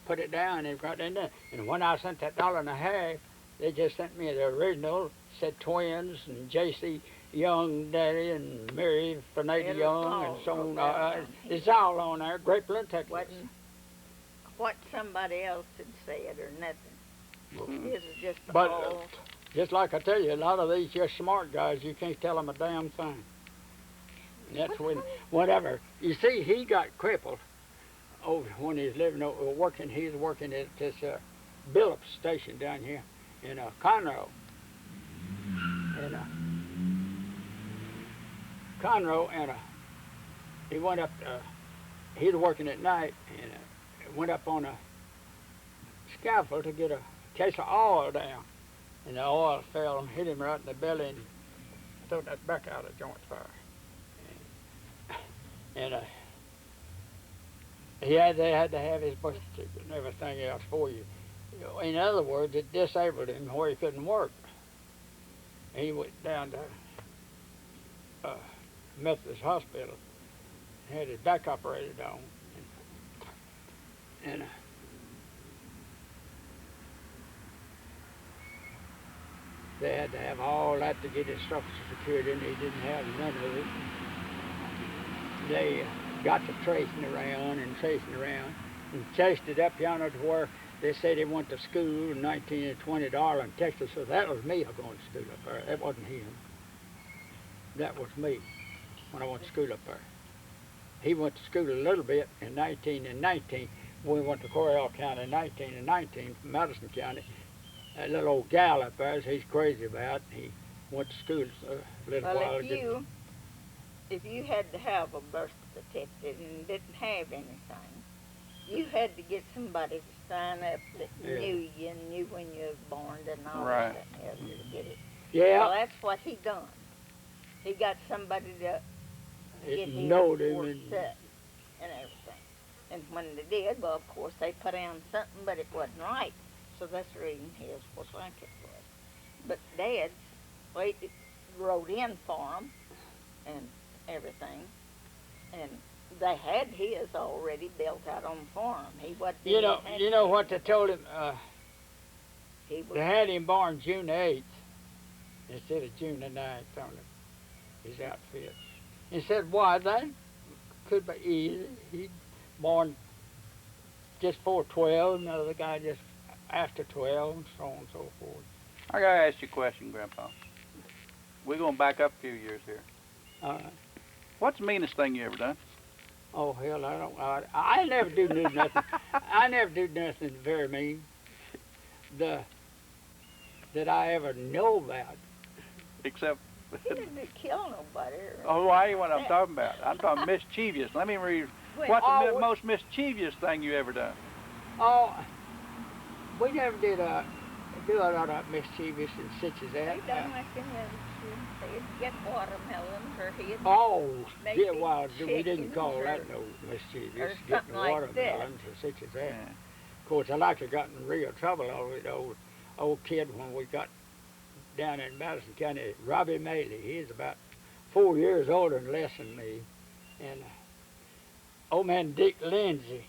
put it down and got in there. And when I sent that $1.50, they just sent me the original. Said twins and J.C. Young daddy and Mary Fernanda It was Young and all so on. wrote down. It's all on there. Grapeland, Texas. Wasn't what somebody else had said or nothing. This is just But all. just like I tell you, a lot of these just smart guys, you can't tell them a damn thing. And that's when, whatever. You see, he got crippled over when he was living over, working. He was working at this Billups station down here in Conroe. And Conroe, and he went up. He was working at night, and went up on a scaffold to get a case of oil down, and the oil fell and hit him right in the belly and threw that back out of joint fire. And they had to have his birth certificate and everything else for you. In other words, it disabled him where he couldn't work. And he went down to Methodist Hospital and had his back operated on. And they had to have all that to get his Social Security, and he didn't have none of it. They got to tracing around and chased it up yonder to where they said he went to school in 1920 to Arlen, Texas. So that was me going to school up there. That wasn't him. That was me when I went to school up there. He went to school a little bit in 1919. We went to Coryell County in 1919 from Madison County. That little old gal up there, as he's crazy about, he went to school a little while. Well, if you had to have a birth certificate and didn't have anything, you had to get somebody to sign up that Yeah. knew you and knew when you was born and all Right. that and else to get it. Yeah. Well, that's what he done. He got somebody to get his knowed him worked and- up and everything. And when they did, well, of course, they put down something, but it wasn't right. So that's the reason his was like it was. But Dad's, well, he wrote in for him and everything. And they had his already built out on the farm. He wasn't. You know what they told him? He was. They had him born June the 8th instead of June the 9th on his outfit. He said, why, that could be easy. He born just before 12, another guy just after 12, and so on and so forth. I gotta ask you a question, Grandpa. We're gonna back up a few years here. What's the meanest thing you ever done? Oh, hell, I don't. I never do nothing. I never do nothing very mean. That I ever know about. Except, He didn't kill nobody. oh, I ain't what I'm talking about. I'm talking mischievous. Let me read. What's the most mischievous thing you ever done? Oh, we never did do a lot of mischievous and such as that. They done like in they'd get watermelons or he'd Oh, maybe yeah, well, we didn't chickens call or- that no mischievous, or getting something like watermelons or such as that. Yeah. Of course, I like to got in real trouble over the old kid when we got down in Madison County, Robbie Maley. He's about 4 years older and less than me. And old man Dick Lindsay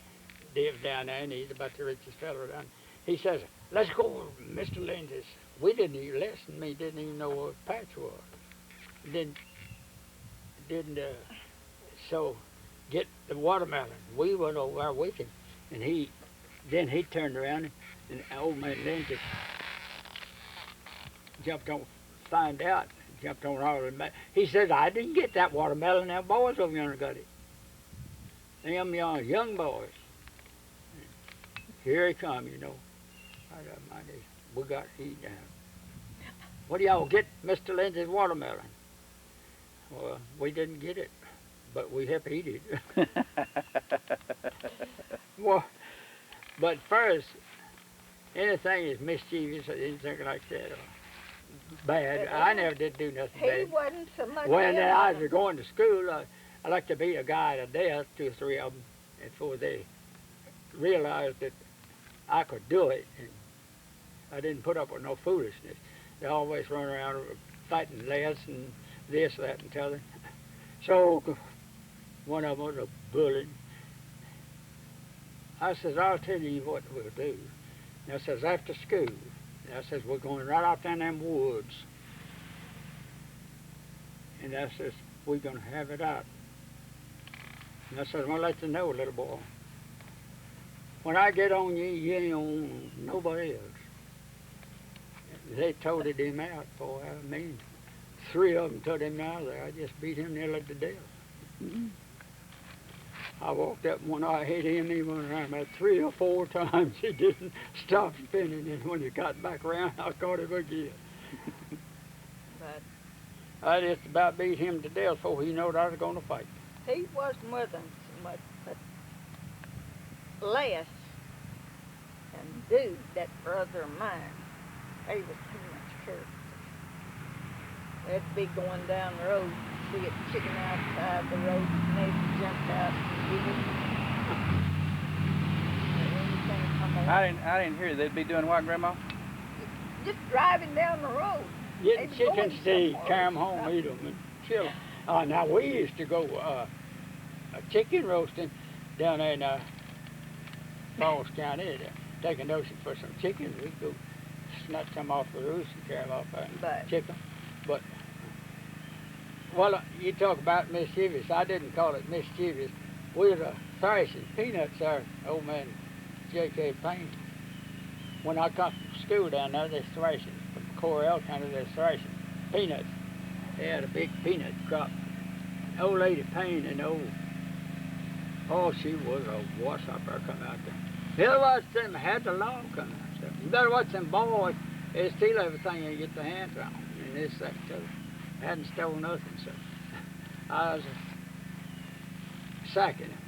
lives down there, and he's about the richest fellow down there. He says, let's go, Mr. Lindsay's. We didn't even, less than me, didn't even know what a patch was. Didn't so get the watermelon. We went over there with him, and then he turned around, and old man Lindsay jumped on, find out, jumped on all the He says, I didn't get that watermelon, them boys over yonder got it. Them young boys. Here he come, you know. We got to eat now. What do y'all get, Mr. Lindsay's watermelon? Well, we didn't get it, but we have to eat it. Well, but first, anything is mischievous or anything like that, or bad, I never did do nothing He bad. wasn't so much. When I was going to school, I like to beat a guy to death, 2 or 3 of them, before they realized that I could do it. And I didn't put up with no foolishness. They always run around fighting less and this, that, and the other. So one of them was a bully. I says, I'll tell you what we'll do. And I says, after school, and I says, we're going right out down them woods. And I says, we're going to have it out. And I says, I'm going to let you know, little boy. When I get on you, you ain't on nobody else. They toted him out, boy. I mean, 3 of them toted him out of there. I just beat him nearly to death. Mm-hmm. I walked up and when I hit him, he went around about 3 or 4 times. He didn't stop spinning, and when he got back around, I caught him again. But I just about beat him to death before he knowed I was going to fight. he wasn't with them so much, but Les and Dude, that brother of mine, they was too much character. They'd be going down the road, see a chicken outside the road, and they'd jump out and give it. Anything come along. I didn't hear. They'd be doing what, Grandma? Just driving down the road. Getting They'd chickens go to eat, somewhere. carry them home, eat them, and kill them. Now, we used to go chicken roasting down there in Falls County, taking notion for some chickens. We'd go snatch some off the roost and carry them off there and But- chicken. But, well, you talk about mischievous. I didn't call it mischievous. We was thrashing peanuts there, old man J.K. Payne. When I come from school down there, they're thrashing. From Corel County, they're thrashing peanuts. They had a big peanut crop. Old lady Payne and oh, she was a wassup come out there. You better watch them, had the law come out there. You better watch them boys. They steal everything they get their hands on. And this, that, and the other. Hadn't stolen nothing, so I was sacking them.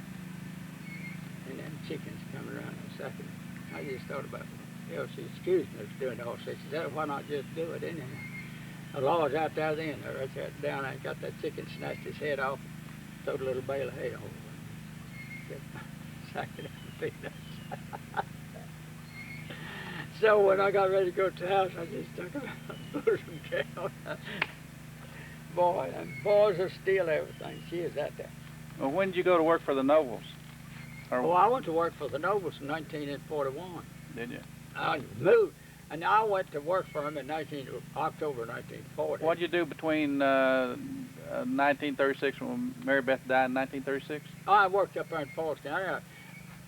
And them chickens coming around and sacking them. I just thought about it. She excused me for doing all this. She said, why not just do it anyhow? The law's out there then, right there down there, got that chicken, snatched his head off, throwed a little bale of hay over it. Sacked it out of peanuts. So when I got ready to go to the house, I just took them out and put them down. Boy, them boys will steal everything. She is out there. Well, when did you go to work for the Nobles? Or Oh, I went to work for the Nobles in 1941. did you? I moved. And I went to work for him in October 1940. What'd you do between 1936 when Mary Beth died in 1936? I worked up there in Falls County.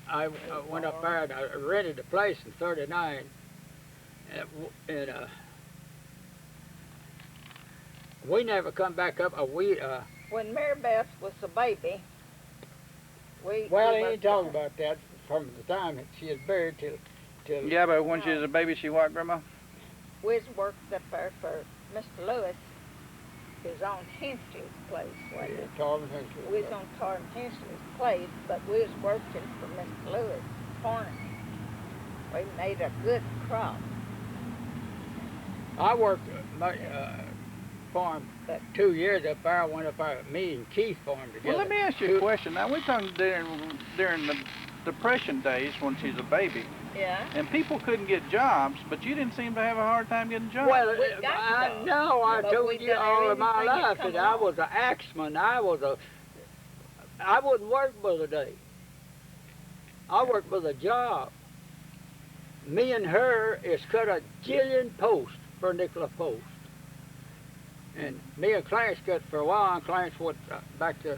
I went up there and I rented a place in 39. And we never come back up. When Mary Beth was a baby, we Well, we he worked ain't talking with her. about that from the time that she was buried till. Yeah, but when she was a baby, she what, Grandma? We worked up there for Mr. Lewis, his on Hensley's place, wasn't it? Torvin Hensley. We was on Torvin Hensley's place, but we was working for Mr. Lewis farming. We made a good crop. I worked my farm But 2 years up there. I went up there. Me and Keith farmed together. Well, let me ask you a question. Now, we're talking during the Depression days when she's a baby, yeah, and people couldn't get jobs, but you didn't seem to have a hard time getting jobs. Well, We got I jobs, know. I but told we you done all of my everything that life come that I along. was an axeman. I wouldn't work for the day. I worked for the job. Me and her is cut a jillion posts for a nickel a post. And me and Clarence cut for a while, and Clarence went back to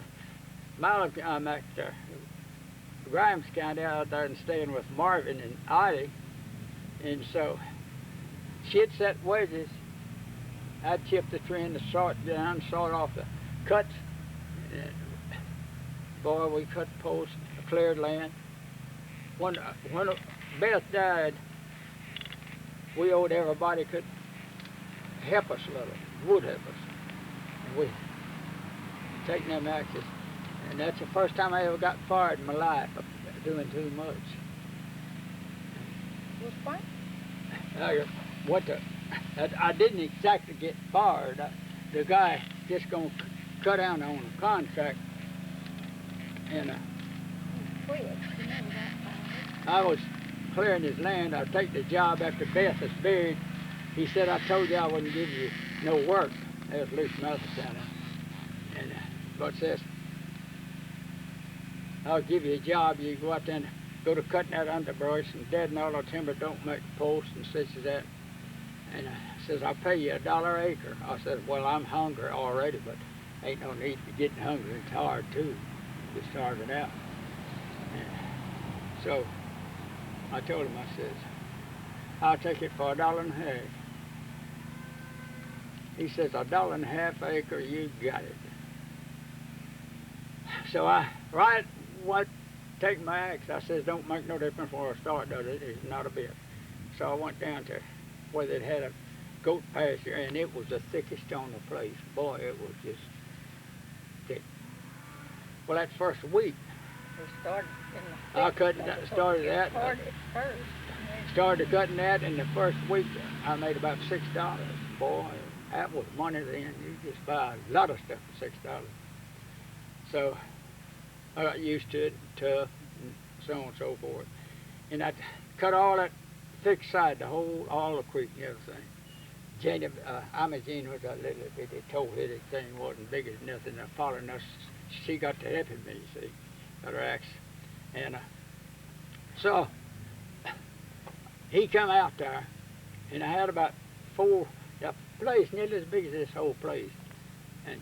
back to Grimes County out there and staying with Marvin and Ida. And so she'd set wedges. I'd chip the tree and saw it down, saw it off the cuts. And boy, we cut posts, cleared land. When Beth died, we owed everybody could help us a little, would help us. And we taking them axes. And that's the first time I ever got fired in my life of doing too much. was fine. I didn't exactly get fired. The guy just gonna cut down on a contract, and Quit. You never got fired. I was clearing his land. I'd take the job after Beth was buried. He said, I told you I wouldn't give you no work. That was Luke Mather County. And but says, I'll give you a job. You go out there and go to cutting that underbrush and deadening all the timber, don't make posts and such as that. And says, I'll pay you $1 an acre. I said, well, I'm hungry already, but ain't no need to getting hungry. It's hard too, just starving out. And so I told him, I says, I'll take it for $1.50. He says, $1.50 an acre, you got it. So I take my axe. I says, don't make no difference where I start, does it? It's not a bit. So I went down to where they'd had a goat pasture, and it was the thickest on the place. Boy, it was just thick. Well, that first week, We started in the I couldn't started that. Started first. Started cutting that, and the first week I made about $6. Boy, that was money then. You just buy a lot of stuff for $6. So I got used to it, tough, and so on and so forth. And I cut all that thick side, all the creek and everything. Janie, Imogene was a little bitty toe-headed thing, wasn't big as nothing. Following us, she got to helping me, you see, got her axe. And so he come out there, and I had about 4, the place nearly as big as this whole place. And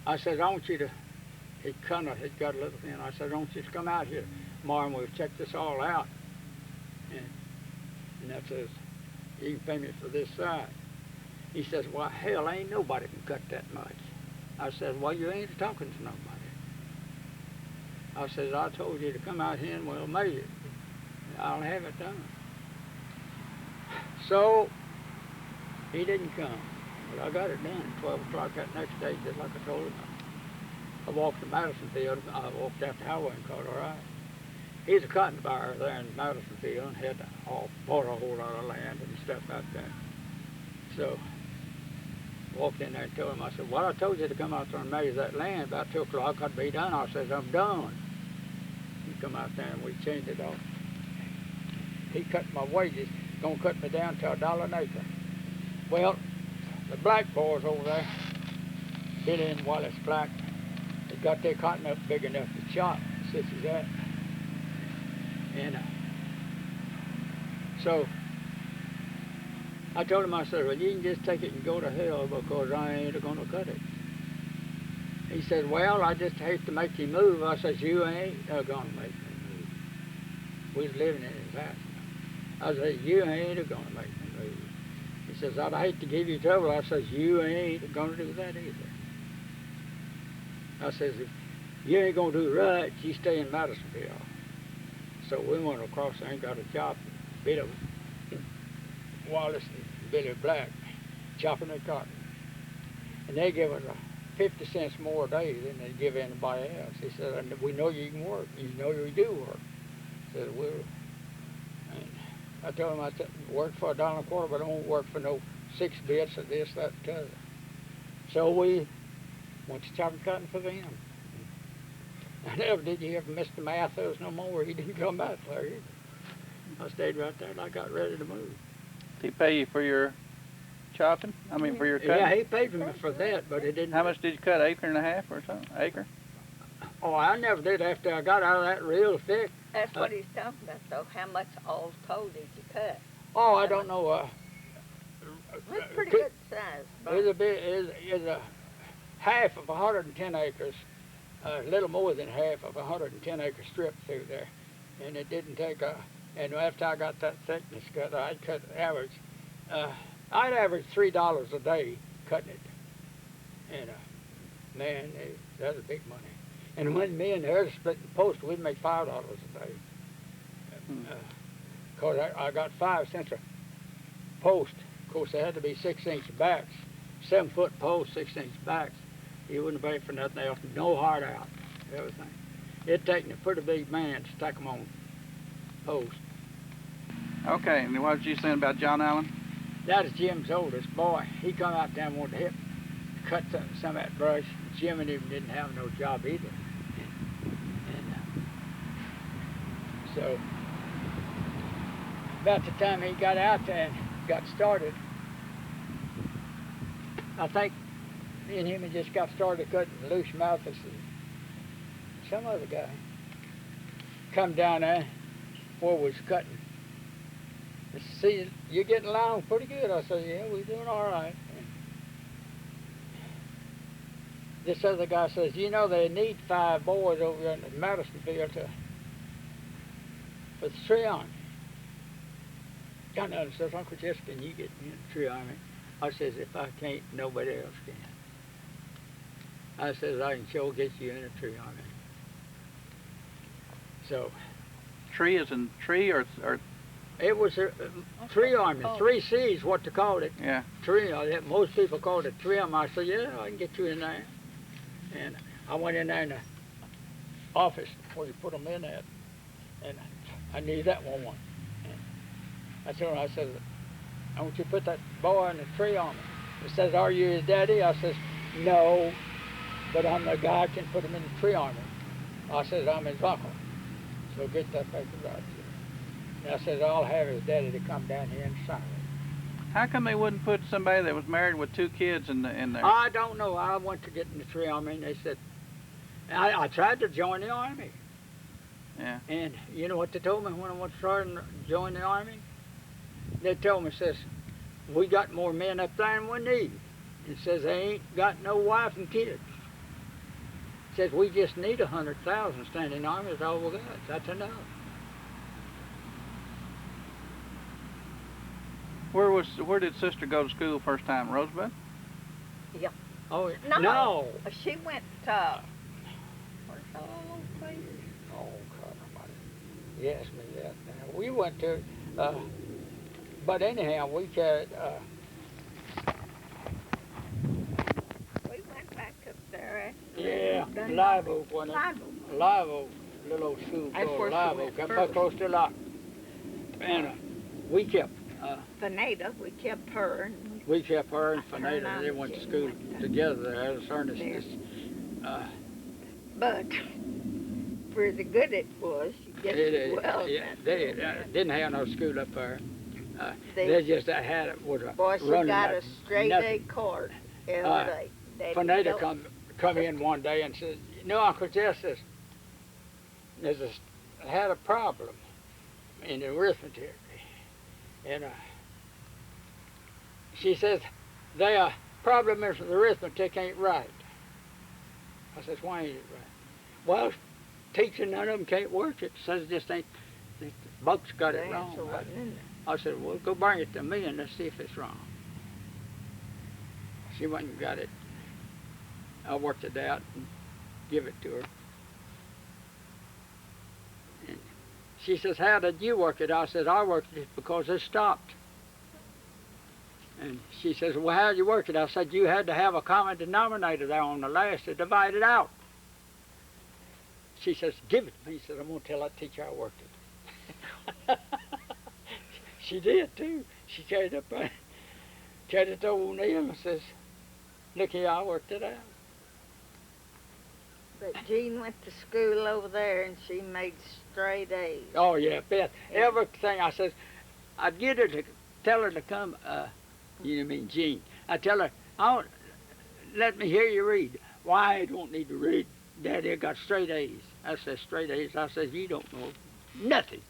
I said, I want you to, he'd got a little thin. I said, I want you to come out here tomorrow and we'll check this all out. And that says, you can pay me for this side. He says, well, hell, ain't nobody can cut that much. I said, well, you ain't talking to nobody. I said, I told you to come out here and we'll measure it. I'll have it done. So he didn't come. But I got it done at 12 o'clock that next day, just like I told him. I walked to Madison Field. I walked out the highway and caught a ride. He's a cotton buyer there in Madison Field and had bought a whole lot of land and stuff out there. So walked in there and told him, I said, well, I told you to come out there and measure that land. About 2 o'clock I'd be done. I said, I'm done. He come out there and we changed it off. He cut my wages, gonna cut me down to $1 an acre. Well, the black boys over there, Billy and Wallace Black, they got their cotton up big enough to chop, such as that. And so I told him, I said, well, you can just take it and go to hell because I ain't gonna cut it. He said, well, I just hate to make you move. I said, you ain't gonna make me move. We was living in his house. I said, you ain't gonna make me move. He says, I'd hate to give you trouble. I says, you ain't gonna do that either. I says, if you ain't gonna do right, you stay in Madisonville. So we went across there and got a job, Billy Wallace and Billy Black, chopping the cotton. And they give us 50 cents more a day than they give anybody else. He said, and we know you can work. You know you do work. He said, we'll. And I told him, I said, work for $1.25, but I won't work for no 6 bits of this, that, and t'other. So we went to chopping cotton for them. I never did you ever Mr. Mathos no more. He didn't come back there either. I stayed right there and I got ready to move. Did he pay you for your chopping? I mean, for your cutting? Yeah, he paid me for that, but it didn't. How much did you cut? Acre and a half or something? Acre? Oh, I never did after I got out of that real thick. That's what he's talking about, though. How much all told did you cut? Oh, I don't know. That's pretty good size. It's a bit, is a half of 110 acres, a little more than half of a 110 acre strip through there. And it didn't take and after I got that thickness cut, I'd cut average, I'd average $3 a day cutting it. And man, that was big money. And when me and her split the post, we'd make $5 a day. Cause I got 5 cents a post. Of course, they had to be 6-inch backs, 7-foot post, 6-inch backs. You wouldn't pay for nothing else. No hard out, everything. It'd take a pretty big man to stack them on post. Okay, and what was you saying about John Allen? That is Jim's oldest boy. He come out there and wanted to cut some of that brush. Jim and him didn't have no job either. And so about the time he got out there and got started, I think me and him had just got started cutting. Loose Mouthus and some other guy come down there where we was cutting. I said, see, you're getting along pretty good. I said, yeah, we're doing all right. And this other guy says, you know, they need 5 boys over in Madisonville for the tree army. John Allen says, Uncle Jess, can you get me in the tree army? I says, if I can't, nobody else can. I says, I can sure get you in the tree army. So. Tree as in tree or It was a tree army, 3 C's, what they called it. yeah. Tree, most people called it tree army. I said, yeah, I can get you in there. And I went in there in the office where you put them in at, and I knew that one. And I told him, I said, I want you to put that boy in the tree army. He says, are you his daddy? I says, no, but I'm the guy who can put him in the tree army. I said, I'm his uncle. So get that paper right here. And I said, I'll have his daddy to come down here and sign it. How come they wouldn't put somebody that was married with 2 kids in there? I don't know. I went to get in the tree army, and they said, I tried to join the army. Yeah. And you know what they told me when I went to try and join the army? They told me, says, we got more men up there than we need. It says they ain't got no wife and kids. It says we just need 100,000 standing in the army. That's all we got. That's enough. Where did Sister go to school first time? Rosebud? Yeah. Oh No. She went to, where's that little place? Oh, God almighty. Yes, me that. Now, we went to, but anyhow, we carried, We went back up there. yeah, Live Oak, wasn't it? Live Oak, little old school That's called where she Live went Oak, up first. close to Lock. And we kept, Veneta, we kept her. And her and Her and Fanita, they went to Jim school went together there at Ernest. But for the good it was, you guess well. They didn't have no school up there. They- They just had it was a Boy, she running got like a straight A nothing. card every Uh, day. Daddy Fanita don't- come in one day and said, you know, Uncle Jess, I had a problem in the arithmetic. And she says, their problem is the arithmetic ain't right. I says, why ain't it right? Well, teacher, none of them can't work it. Says just ain't, the books got The it wrong. answer wasn't in there. I said, well, go bring it to me and let's see if it's wrong. She went and got it. I worked it out and give it to her. And she says, how did you work it? I said, I worked it because it stopped. And she says, well, how did you work it? I said, you had to have a common denominator there on the last to divide it out. She says, give it to me. He said, I'm going to tell that teacher I worked it. She did, too. She carried it to old Neil and says, look here, I worked it out. But Jean went to school over there and she made straight A's. Oh, yeah, Beth. Yeah. Everything, I says, I'd get her to, tell her to come, you mean Jean. I tell her, let me hear you read. Why, I don't need to read. Daddy, I got straight A's. I says, straight A's. I says, you don't know nothing.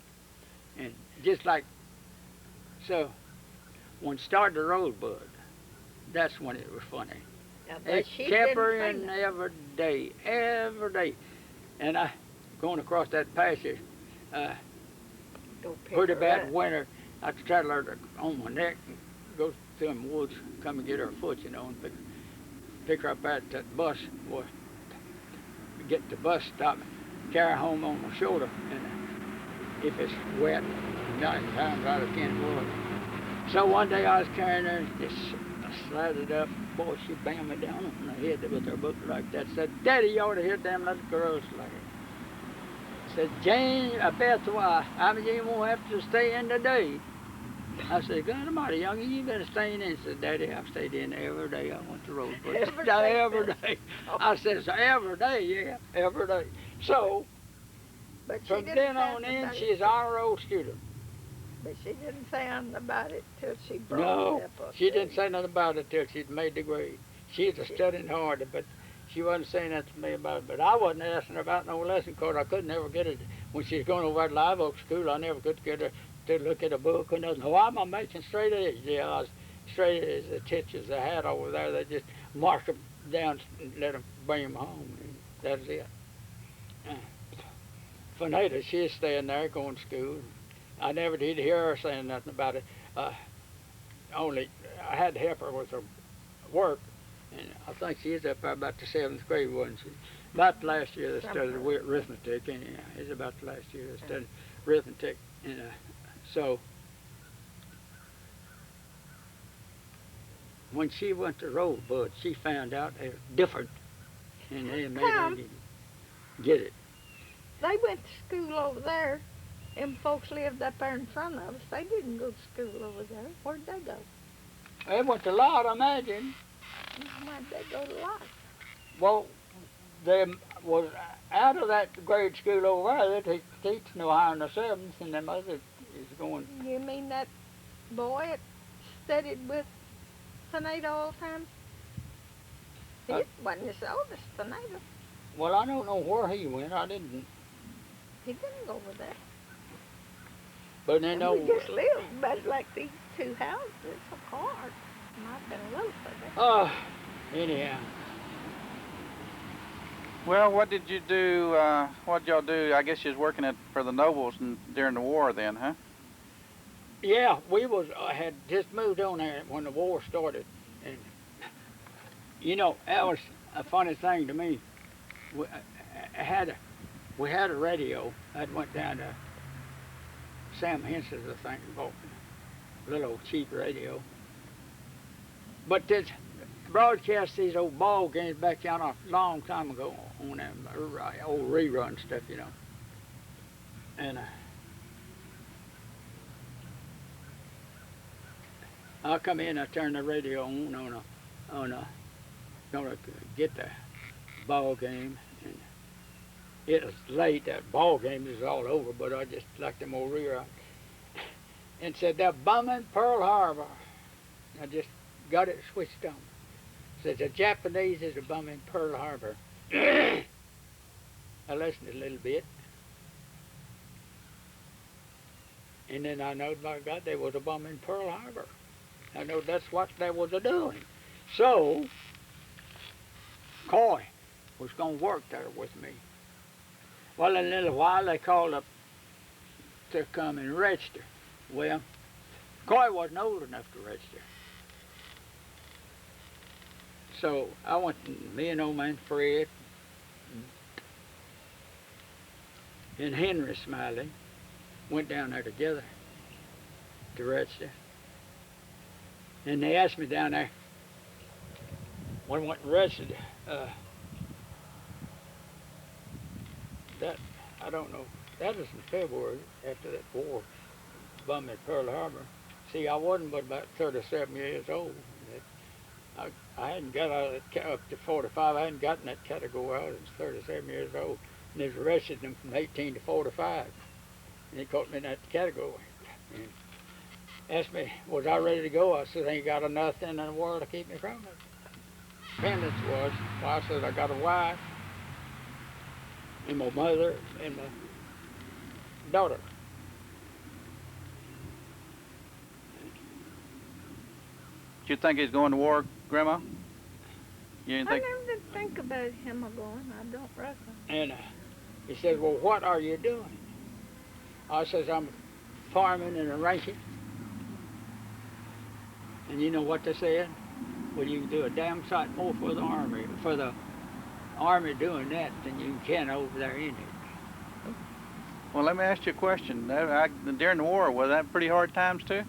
And just like, so, when started the Rosebud, that's when it was funny. I bet It she kept didn't her say in nothing. every day. And I, going across that pasture, Go pick pretty her bad up. winter, I'd straddle her on my neck and go through them woods, come and get her foot, you know, and pick her up at that bus, boy, get the bus stop, carry her home on my shoulder, and if it's wet, 9 times out of 10 it was. So one day I was carrying her, and just slided up, boy, she banged me down on the head with her book like that, said, Daddy, you ought to hear them little girls like it. Said, Jane, Beth, why? I mean, you won't have to stay in today. I said, God almighty, youngin, you better stay in. He said, Daddy, I've stayed in every day. I went to Rosebud. Every day? Every day. I says, every day, yeah, every day. So, But she from didn't then say on nothing in, about she's it. our old student. But she didn't say anything about it till she brought No, it up. she didn't say nothing about it till she'd made the grade. She's a studying hard, but she wasn't saying that to me about it. But I wasn't asking her about no lesson because I could never get her. When she was going over at Live Oak School, I never could get her to look at a book or nothing. Why am I making straight A's? Yeah, I was straight as the teachers I had over there. They just marked them down and let them bring them home. And that's it. Fanita, she's staying there going to school. I never did hear her saying nothing about it. Only I had to help her with her work, and I think she is up there about the 7th grade, wasn't she? About the last year they studied arithmetic, and yeah, it's about the last year they studied arithmetic, and so when she went to Rosebud, she found out they were different, and they made her get it. They went to school over there. Them folks lived up there in front of us. They didn't go to school over there. Where'd they go? They went to Lot, I imagine. Where'd they go to life? Well, they was out of that grade school over there. They teach no higher than the 7th, and them others is going. You mean that boy that studied with Fanita all the time? He wasn't his oldest, Fanita. Well, I don't know where he went. I didn't. He didn't go over there. But they And know. we just lived about like these two houses apart. Might have been a little further. Anyhow. Well, what did you do? What did y'all do? I guess you was working for the Nobles during the war then, huh? Yeah, we was had just moved on there when the war started, and you know that was a funny thing to me. We had a radio. I went down to Sam Henson's, I think, and bought a little old cheap radio. But this broadcast these old ball games back down a long time ago on them old rerun stuff, you know. And I come in, I turn the radio on gonna get the ball game, and it was late. That ball game is all over, but I just like them old rerun. And said they're bombing Pearl Harbor. I just got it switched on. Said the Japanese is bombing Pearl Harbor. I listened a little bit, and then I know, my God, they was bombing Pearl Harbor. I know that's what they was a doing. So, Coy was going to work there with me. Well, in a little while, they called up to come and register. Well, Coy wasn't old enough to register. So I went, me and old man Fred and Henry Smiley went down there together to register. And they asked me down there, when I went and registered, that, I don't know, that was in February after that war bombed at Pearl Harbor. See, I wasn't but about 37 years old. I hadn't got out of that, up to 45, I hadn't gotten that category. I was 37 years old. And they arrested them from 18 to 45. And they caught me in that category. And asked me, was I ready to go? I said, I ain't got nothing in the world to keep me from it. Dependence was, well, I said, I got a wife, and my mother, and my daughter. Did you think he's going to war, Grandma? You didn't I think? never did think about him going. I don't reckon. And he said, well, what are you doing? I says, I'm farming and ranching. And you know what they said? Well, you can do a damn sight more for the army doing that than you can over there in it. Well, let me ask you a question. During the war, was that pretty hard times too?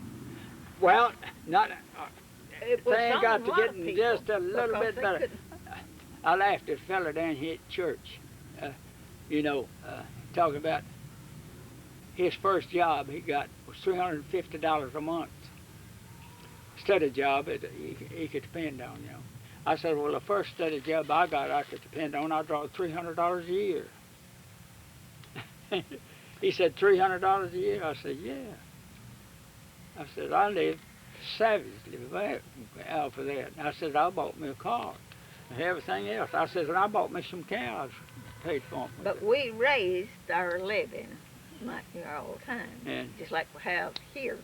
Well, not. It was Things on got a to lot of getting people just a little because bit they better. couldn't- I laughed at a fella down here at church, talking about his first job he got was $350 a month. Steady job he could depend on, you know. I said, well, the first steady job I got I could depend on, I drawed $300 a year. He said, $300 a year? I said, yeah. I said, I lived savagely out for that. And I said, I bought me a car and everything else. I said, and I bought me some cows, paid for them. But we raised our living like all the time, And- just like we have here.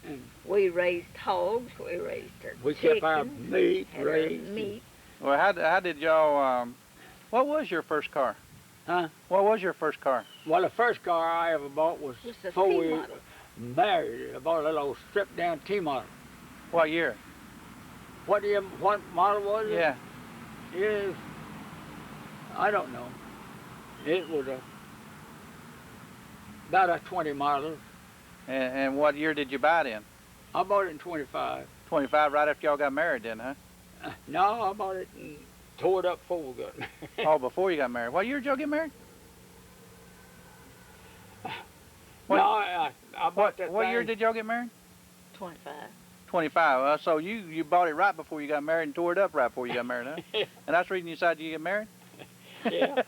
And We raised hogs, we raised our we chickens, kept our meat had our raised. meat. Well, how did y'all? What was your first car? Huh? What was your first car? Well, the first car I ever bought was Just a four-wheel. T-model. Married. I bought a little old stripped-down T-model. What year? What model was it? Yeah. Is I don't know. It was about a 20 model. And what year did you buy it in? I bought it in 25. 25, right after y'all got married, then, huh? No, I bought it and tore it up before we got married. Oh, before you got married. What year did y'all get married? What- No, I bought that What thing. year did y'all get married? 25. 25. So you bought it right before you got married and tore it up right before you got married, huh? And that's the reason you decided to get married? Yeah.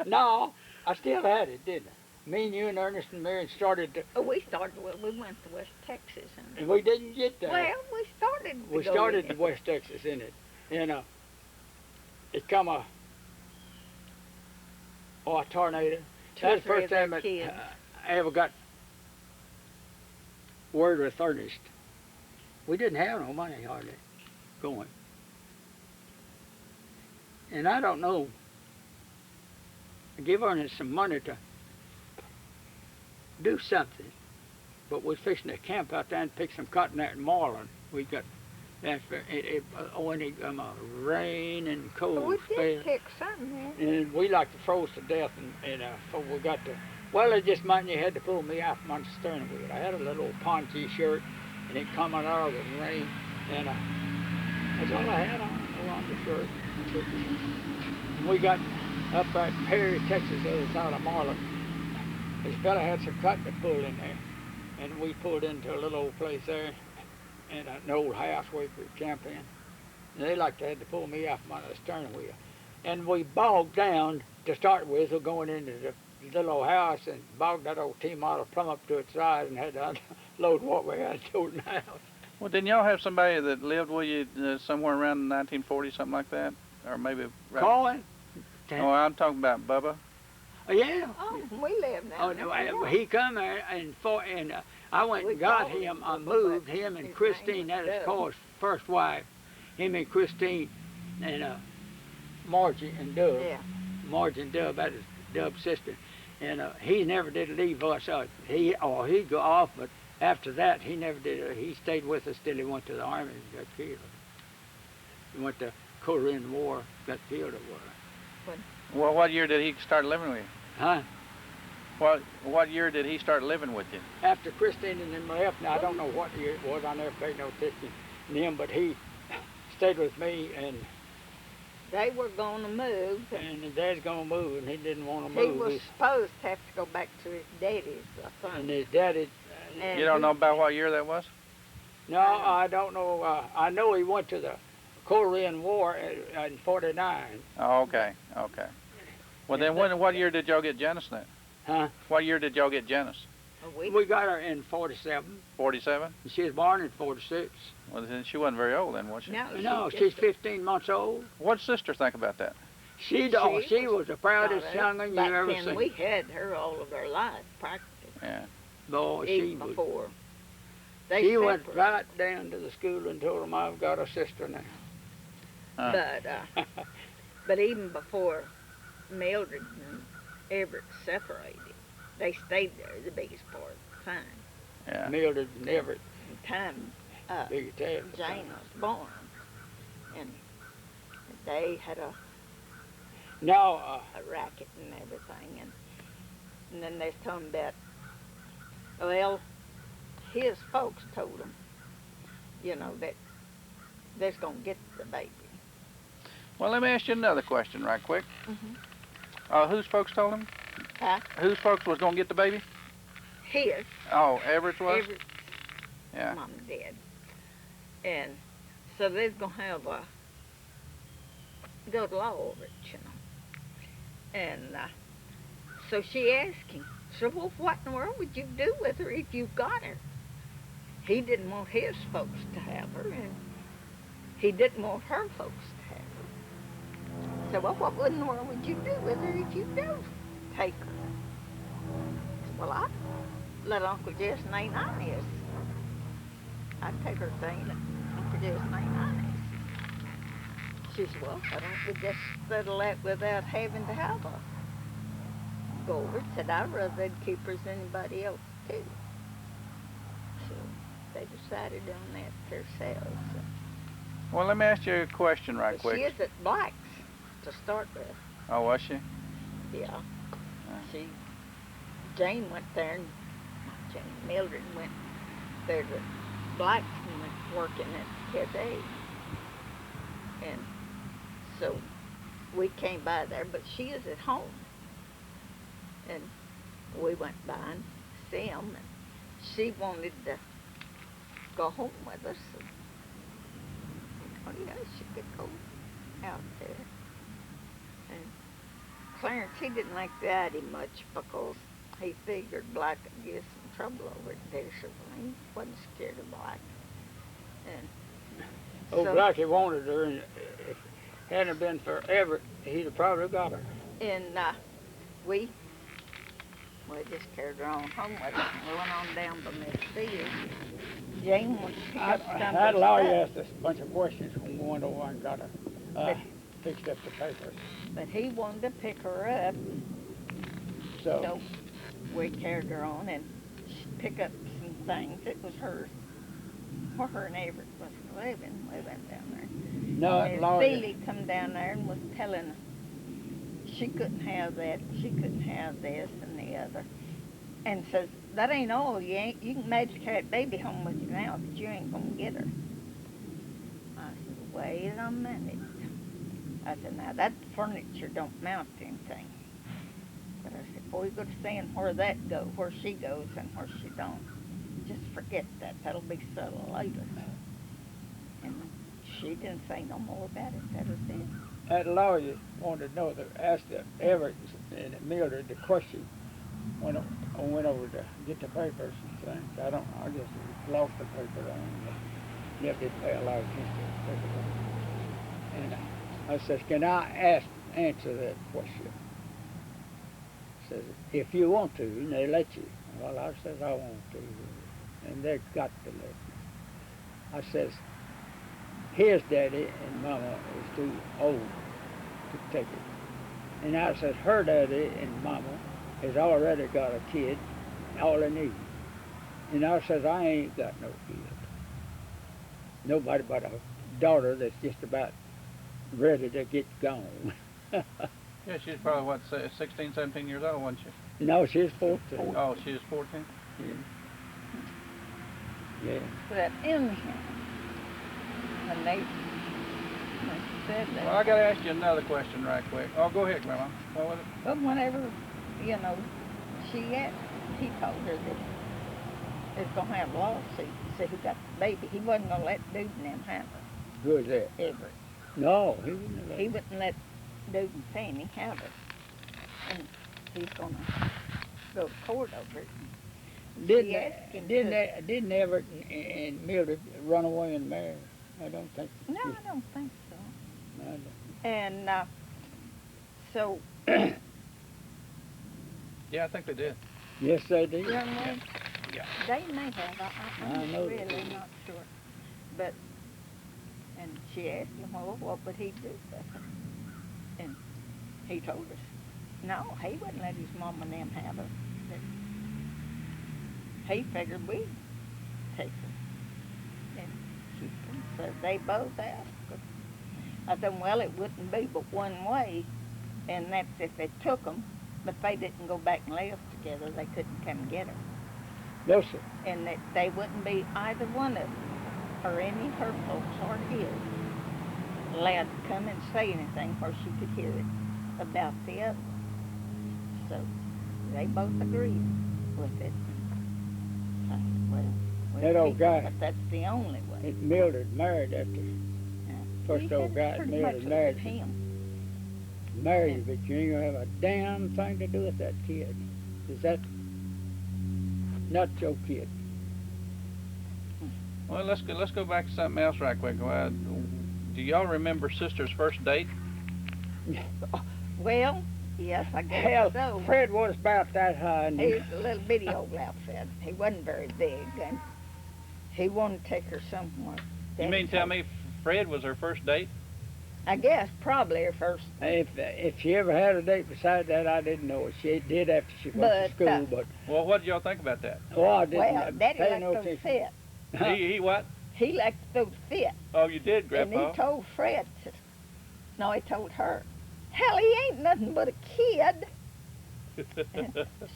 No, I still had it, didn't I? Me and you and Ernest and Mary started to, Oh, we went to West Texas. and we didn't get there. Well, we started. to We go started in. in West Texas in it. And it come a tornado. Two or That's the three first of our time that kids. I ever got word with Ernest. We didn't have no money hardly going. And I don't know. I give Ernest some money to do something. But we're fixing to camp out there and pick some cotton out in Marlin. We got when it come a rain and cold Well, we spell. did pick something there. And we like to froze to death, and before we got to, well, it just meant you had to pull me out from under the steering wheel. I had a little pongee shirt, and it come out of the rain, and that's all I had on, no undershirt. And we got up at Perry, Texas, the other side of Marlin. This fella had some cotton to pull in there, and we pulled into a little old place there, and an old house where we could camp in. And they like to had to pull me out from under the steering wheel. And we bogged down to start with, so going into the little old house and bogged that old T-model plumb up to its side and had to unload what we had to the house. Well, didn't y'all have somebody that lived with you somewhere around 1940, something like that? Or maybe... Colin? Oh, I'm talking about Bubba. Yeah. Oh, we live Oh, down no, there. Yeah. he come there and I went We and got called him. him I Bubba, moved but him and his Christine, name that was is Doug. Carl's first wife. Him and Christine and Margie and Dub. Yeah. Margie and Dub, that is Dub's sister. And he never did leave us. He'd go off, but after that, he never did. He stayed with us till he went to the army and got killed. He went to Korean War, got killed at war. Well, what year did he start living with you? Huh? What year did he start living with you? After Christine and them left, now I don't know what year it was. I never paid no attention to them, but he stayed with me, and They were going to move. his dad's gonna move, and he didn't want to He move. was supposed to have to go back to his daddy's, I And think. his daddy. And You don't he- know about what year that was? No, I don't know. I know he went to the Korean War in '49. Oh, okay, okay. Well, then what year did y'all get Janice then? Huh? What year did y'all get Janice? We got her in '47. 47? She was born in '46. Well, then she wasn't very old then, was she? No, just she's a- 15 months old. What'd sister think about that? She She was the proudest about young'un you back ever then, seen. we had her all of our life, practically, Yeah. Boy, she even was. before. They She went separated. right down to the school and told them I've got a sister now. But even before Mildred and Everett separated, they stayed there the biggest part of the time. Yeah. Mildred and Everett, The time big Ted. Jane was born, and they had a No, racket and everything, and then they was telling about, well, his folks told him, that they're gonna get the baby. Well, let me ask you another question right quick. Whose folks told him? Huh? Whose folks was going to get the baby? His, Oh, Everett's was? Everett's Yeah. mom and dad, and so they're gonna have a good law over it, and so she asked him, so well, what in the world would you do with her if you got her? He didn't want his folks to have her, and he didn't want her folks to have her. So, well, what in the world would you do with her if you do take her? Well, I'd let Uncle Jess and Aunt Inez. I'd take her thing to Uncle Jess and Aunt Inez. She said, well, why don't we just settle that without having to have a go over? Said, I'd rather they'd keep her as anybody else, too. So they decided on that themselves. Well, let me ask you a question right But quick. she is at Black's to start with. Oh, was she? Yeah. Jane went there, and not Jane, Mildred went there to Black's and went working at Cafe. And so we came by there, but she is at home. And we went by and see them, and she wanted to go home with us. And, oh, yeah, she could go out there. And Clarence, he didn't like the idea much because he figured Black would get some trouble over it there, so he wasn't scared of Black. And old so- Blackie wanted her, and if it hadn't been for Everett, he'd have probably got her. And we just carried her on home with us. We went on down to Mississippi. Jane was to pick up some of That her lawyer stuff, asked us a bunch of questions when we went over and got her fixed up the papers. but he wanted to pick her up, So, so we carried her on and pick up some things. It was hers, where her and Everett was living. We went down there. no, And lawyer. Seeley come down there and was telling her she couldn't have that, she couldn't have this and the other. And says, that ain't all, you can magic that baby home with you now, but you ain't gonna get her. I said, wait a minute. I said, now that furniture don't mount to anything. But I said, boy, you go to seeing where that go, where she goes and where she don't. Just forget that, that'll be settled later. And she didn't say no more about it, that was it. That lawyer wanted to know, asked Everett and Mildred the question when I went over to get the papers and things. I guess we lost the paper on it. Never did pay a lot of attention to the paper. And I said, can I answer that question? says, if you want to, and they let you. Well, I says, I want to. And they got to let me. I says, his daddy and mama is too old to take it. And I says, her daddy and mama has already got a kid, all they need. And I says, I ain't got no kid. Nobody but a daughter that's just about ready to get gone. Yeah, she's probably, what, 16, 17 years old, wasn't she? No, she's 14. Oh, she was 14? Yeah. But anyhow, when they said that. Well, I got to ask you another question right quick. Oh, go ahead, Grandma. What was it? But whenever, you know, she asked, he told her that it's going to have a lawsuit. See who got the baby. He wasn't going to let Dude and them have it, Who's that? Everett. No, he wouldn't have. He wouldn't let Dude and Fanny have it. And he's going to go to court over it. Didn't Everett and Mildred run away and marry? I don't think. No, I don't think so. I don't. And so, Yeah, I think they did. Yes, they did. young man, Yeah. they may have. I I'm know really they did. not sure. But, and she asked him, well, what would he do with her? And he told us, no, he wouldn't let his mom and them have her. That he figured we'd take her and keep her. So they both asked her. I said, well, it wouldn't be but one way, and that's if they took them, but they didn't go back and live together. They couldn't come and get her. No, sir. And that they wouldn't be either one of them, or any of her folks or his, allowed to come and say anything where she could hear it about the other. So they both agreed with it. So, well, we'll That old keep guy. it, but that's the only way. Mildred married after Yeah. first He old said guy it's pretty Mildred much married. with him. Married, but you ain't gonna have a damn thing to do with that kid. Is that not your kid? Well, let's go back to something else right quick. Do y'all remember Sister's first date? Well, yes, I guess Hell, so. Fred was about that high. And He was a little bitty old outfit. He wasn't very big, and he wanted to take her somewhere. You Daddy mean tell told- me Fred was her first date? I guess probably her first. if she ever had a date beside that, I didn't know it. She did after she went to But, school, but Well, what did y'all think about that? I didn't Well, Daddy pay liked no those attention. fit. He what? He liked those fit. Oh, you did, And Grandpa. he told Fred, no, he told her, hell, he ain't nothing but a kid.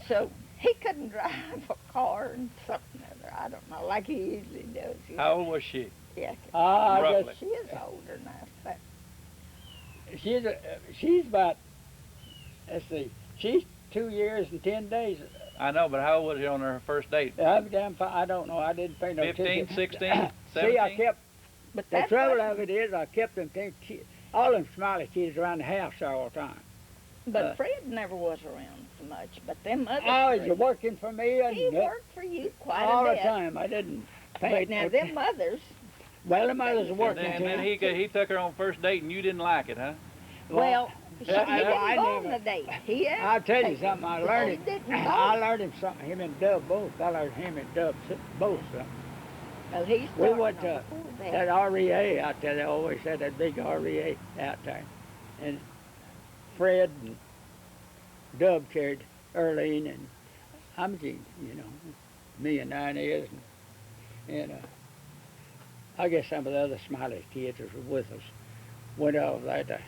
So he couldn't drive a car and something or other. I don't know, like he usually does. How old was she? Yeah, I Roughly. guess she is older now. But she's about, let's see, she's 2 years and 10 days. I know, but how old was she on her first date? I don't know. I didn't pay no 15, attention. 16, See, I 17? kept, but the that's trouble what- of it is I kept them all them smiley kids around the house all the time. But Fred never was around so much. But them other Always three, working for me and he worked for you quite all a the bit. time. I didn't pay But now no them others, Well, the mothers are And working then, too. he took her on first date and you didn't like it, huh? well, he yeah, didn't I go on never- the date. He asked I'll tell you to. something. I He learned didn't it. go. I learned him something. Him and Dub both. I learned him and Dub both something. Well, he We started went on to before that REA out there. They always had that big REA out there. And Fred and Dub carried Earlene and Imogene, you know, me and Inez. And I guess some of the other Smiley kids that were with us went over there.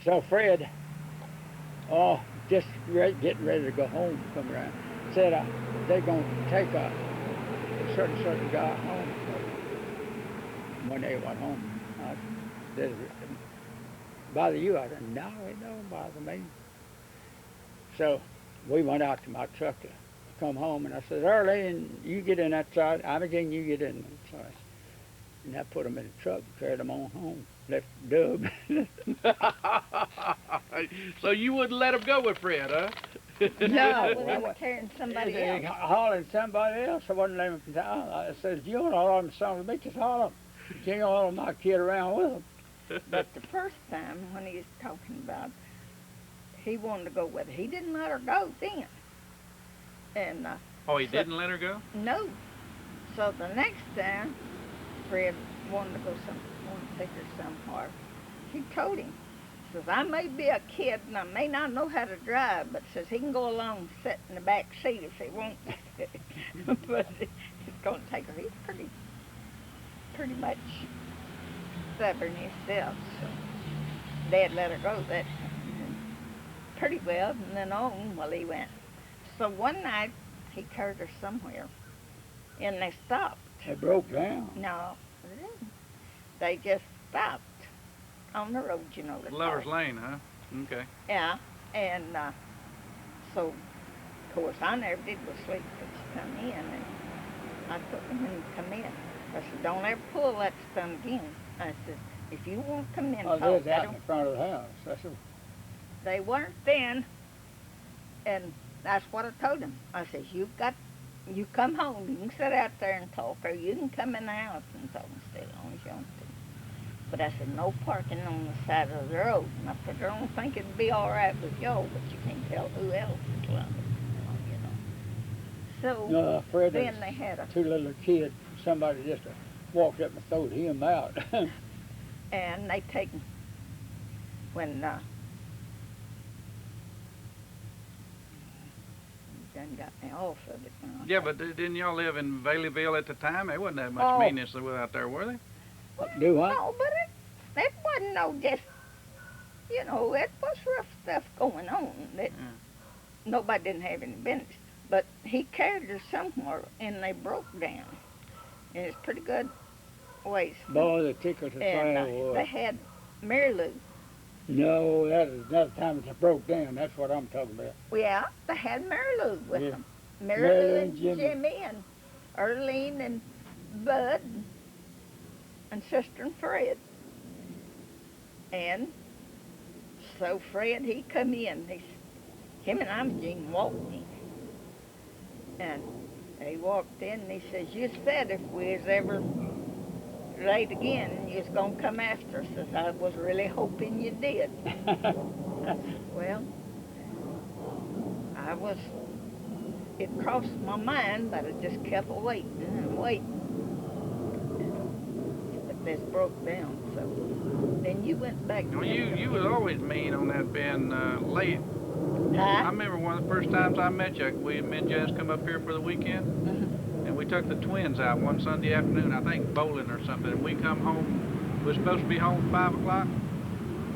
So Fred, just getting ready to go home, come around, said they're going to take a certain guy home. When they went home, I said, bother you? I said, no, it don't bother me. So we went out to my truck to come home, and I said, Early, you get in that side. Imogene, you get in that side. And I put them in the truck, carried them on home, left Dub. So you wouldn't let him go with Fred, huh? No, Well, they were carrying somebody They else. hauling somebody else. I wasn't letting them down. I said, you don't haul them sons of bitches, haul them. You can't haul my kid around with them. But the first time when he was talking about, he wanted to go with her. He didn't let her go then. And Oh, he So- didn't let her go? no. So the next time, Fred wanted to go wanted to take her somewhere. He told him, says, I may be a kid and I may not know how to drive, but says he can go along and sit in the back seat if he wants. But he's going to take her. He's pretty much stubborn himself. So Dad let her go that pretty well, and then on, well, he went. So one night, he carried her somewhere, and they stopped. They broke down. No, they didn't. They just stopped on the road, you know. Lover's Lane, huh? Okay. Yeah, and so, of course, I never did go sleep but she come in, and I took him and come in. I said, don't ever pull that stunt again. I said, if you won't come in, Oh, talk, they was out in the front of the house. That's a, they weren't then, and that's what I told him. I said, you come home, you can sit out there and talk, or you can come in the house and talk and stay as long as you want to. But I said, no parking on the side of the road. And I said, I don't think it'd be all right with y'all, but you can't tell who else is loving, you know. So no, Fred, then they had a, two little kids, somebody just walked up and throwed him out. and they taken, when, done got me off of it now. Yeah, but didn't y'all live in Baileyville at the time? There wasn't that much Oh. meanness out there, were they? Do what? No, but it wasn't no just, you know, it was rough stuff going on that Yeah. nobody didn't have any business. But he carried her somewhere and they broke down. And it's pretty good ways. Boy, the tickle to And fire they was. had Mary Lou. No, that is another time it broke down. That's what I'm talking about. Well, yeah, they had Mary Lou with Yeah. them. Mary Mary Lou Lou and and Jimmy. Jimmy and Earlene and Bud and Sister and Fred. And so Fred, he come in. Him and I'm Jean walked in. And he walked in and he says, you said if we was ever late again, you was going to come after us. Says, I was really hoping you did. Well, it crossed my mind, but I just kept waiting and waiting. But this broke down, so then you went back. Well, you was always mean on that being late. I Huh? remember one of the first times I met you, me and Jess come up here for the weekend, Mhm. and we took the twins out one Sunday afternoon, I think bowling or something, and we come home, we were supposed to be home at 5 o'clock.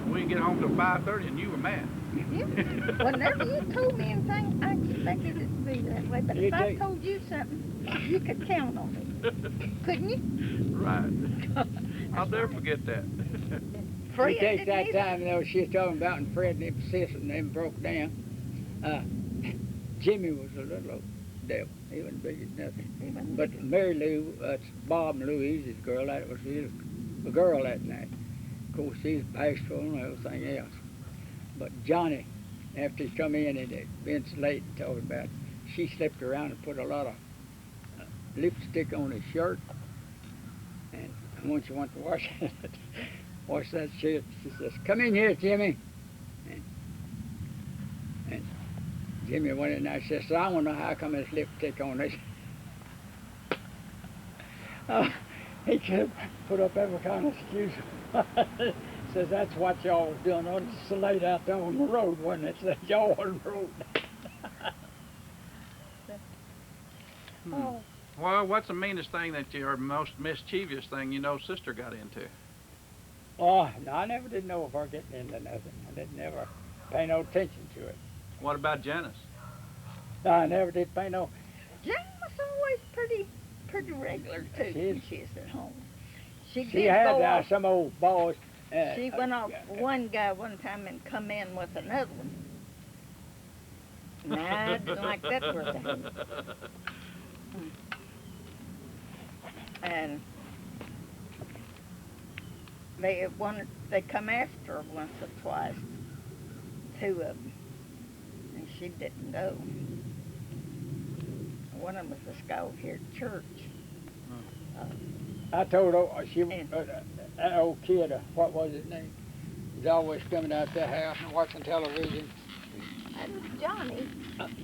We didn't get home till 5:30, and you were mad. Yeah. Whenever you told me anything, I expected it to be that way. But You if I did. told you something, you could count on it, couldn't you? Right. I'll never forget that. Fred You take didn't that either. time, though, she's talking about, and Fred and them sis and them broke down. Jimmy was a little old devil. He wasn't big as nothing. He wasn't But big. Mary Lou, that's Bob and Louise's girl, that was his, a girl that night. Of course, she's bashful and everything else. But Johnny, after he come in and it been late and told about it, she slipped around and put a lot of lipstick on his shirt. And when she went to wash wash that shirt, she says, come in here, Jimmy. And Jimmy went in there and says, I want to know how come there's lipstick on this. He could put up every kind of excuse. Says that's what y'all was doing. Oh, it's so late out there on the road, wasn't it? Says y'all on the road. Oh, Well, what's the meanest thing that or most mischievous thing you know sister got into? Oh, no, I never did know of her getting into nothing. I didn't never pay no attention to it. What about Janice? No, I never did pay no. Jane was always pretty regular too She when is. she was at home. She She did had go off. some old boys. She went off one guy one time and come in with another one. Nah, I didn't like that for a thing. And they come after her once or twice, two of them, and she didn't go. One of them was this guy over here at church. I told her, And- that old kid, what was his name? He's always coming out that house and watching television. And Johnny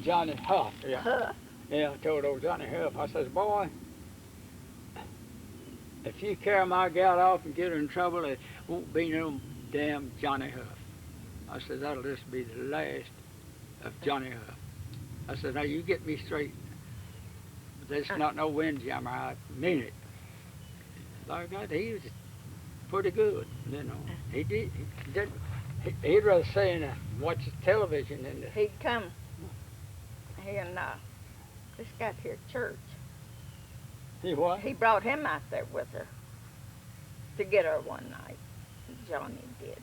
Johnny Huff, yeah. Huff. Yeah, I told old Johnny Huff, I says, boy, if you carry my gal off and get her in trouble, it won't be no damn Johnny Huff. I said, that'll just be the last of Johnny Huff. I said, now you get me straight. There's not no windjammer, I mean it. Like that, he was pretty good, you know. He'd rather stay and watch the television than to, He'd come here and this got here church. he what? He brought him out there with her to get her one night. Johnny did.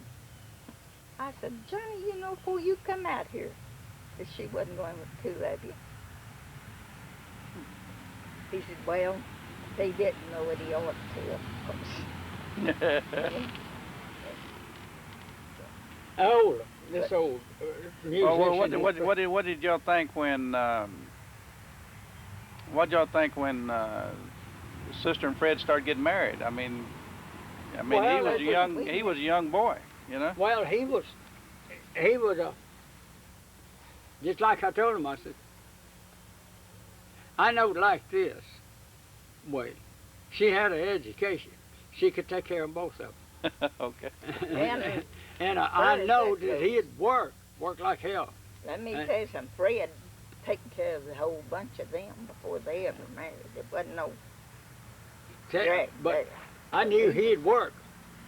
I said, Johnny, you know, before you come out here, that she wasn't going with two of you. He said, well, they didn't know it. He ought to, of course. This old musician. Well, what did y'all think when? What y'all think when Sister and Fred started getting married? I mean, Well, he was a young. He was a young boy, you know. Well, he was just like I told him. I said, I know like this way. She had an education. She could take care of both of them. Okay. And I know that he'd work like hell. Let me tell you something. Fred taking care of the whole bunch of them before they ever married. It wasn't no direct. But I knew he'd work.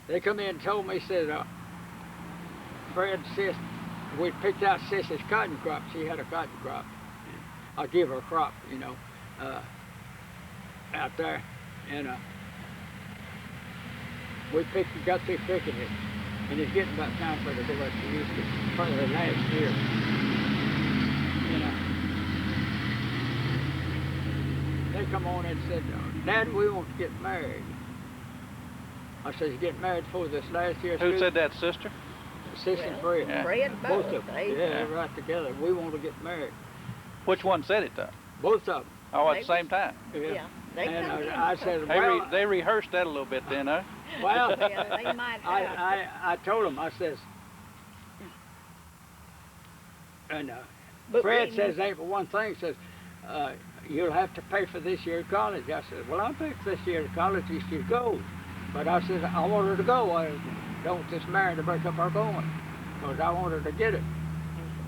They come in and told me, said, Fred says, we picked out Sissy's cotton crop. She had a cotton crop. I'll give her a crop, you know, out there. And we got through picking it. And it's getting about time for her to go back to Houston for the last year. You know. They come on and said, Dad, we want to get married. I said, you get married for this last year. Who said that, Sister? Sister and Fred. Yeah. Fred Both both. of them. Yeah, right together. We want to get married. Which one said it though? Both of them. Oh, at the same time. Yeah. They And come in I said, They well, they rehearsed that a little bit then, huh? well, yeah, they might have. I told him, I says, and But Fred we- says, ain't but one thing, says, you'll have to pay for this year of college. I said, well, I'll pay for this year of college if she goes. But I said, I want her to go. I don't just marry to break up our going. Because I want her to get it.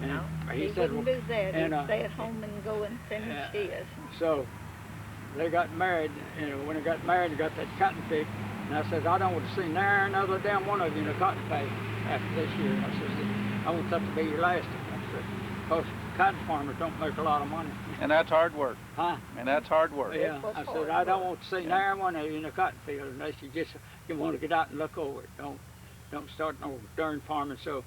And No, he he said, wouldn't well, do that. and, He'd stay at home and go and finish his. so they got married, and when they got married, they got that cotton pick. And I said, I don't want to see nary another damn one of you in a cotton pick after this year. I said, I want that to be your last. I said, because cotton farmers don't make a lot of money. And that's hard work. Huh? And that's hard work. Yeah, was I said, hard I don't work. want to see nary one of you in a cotton field unless you want to get out and look over it. Don't start no darn farming. So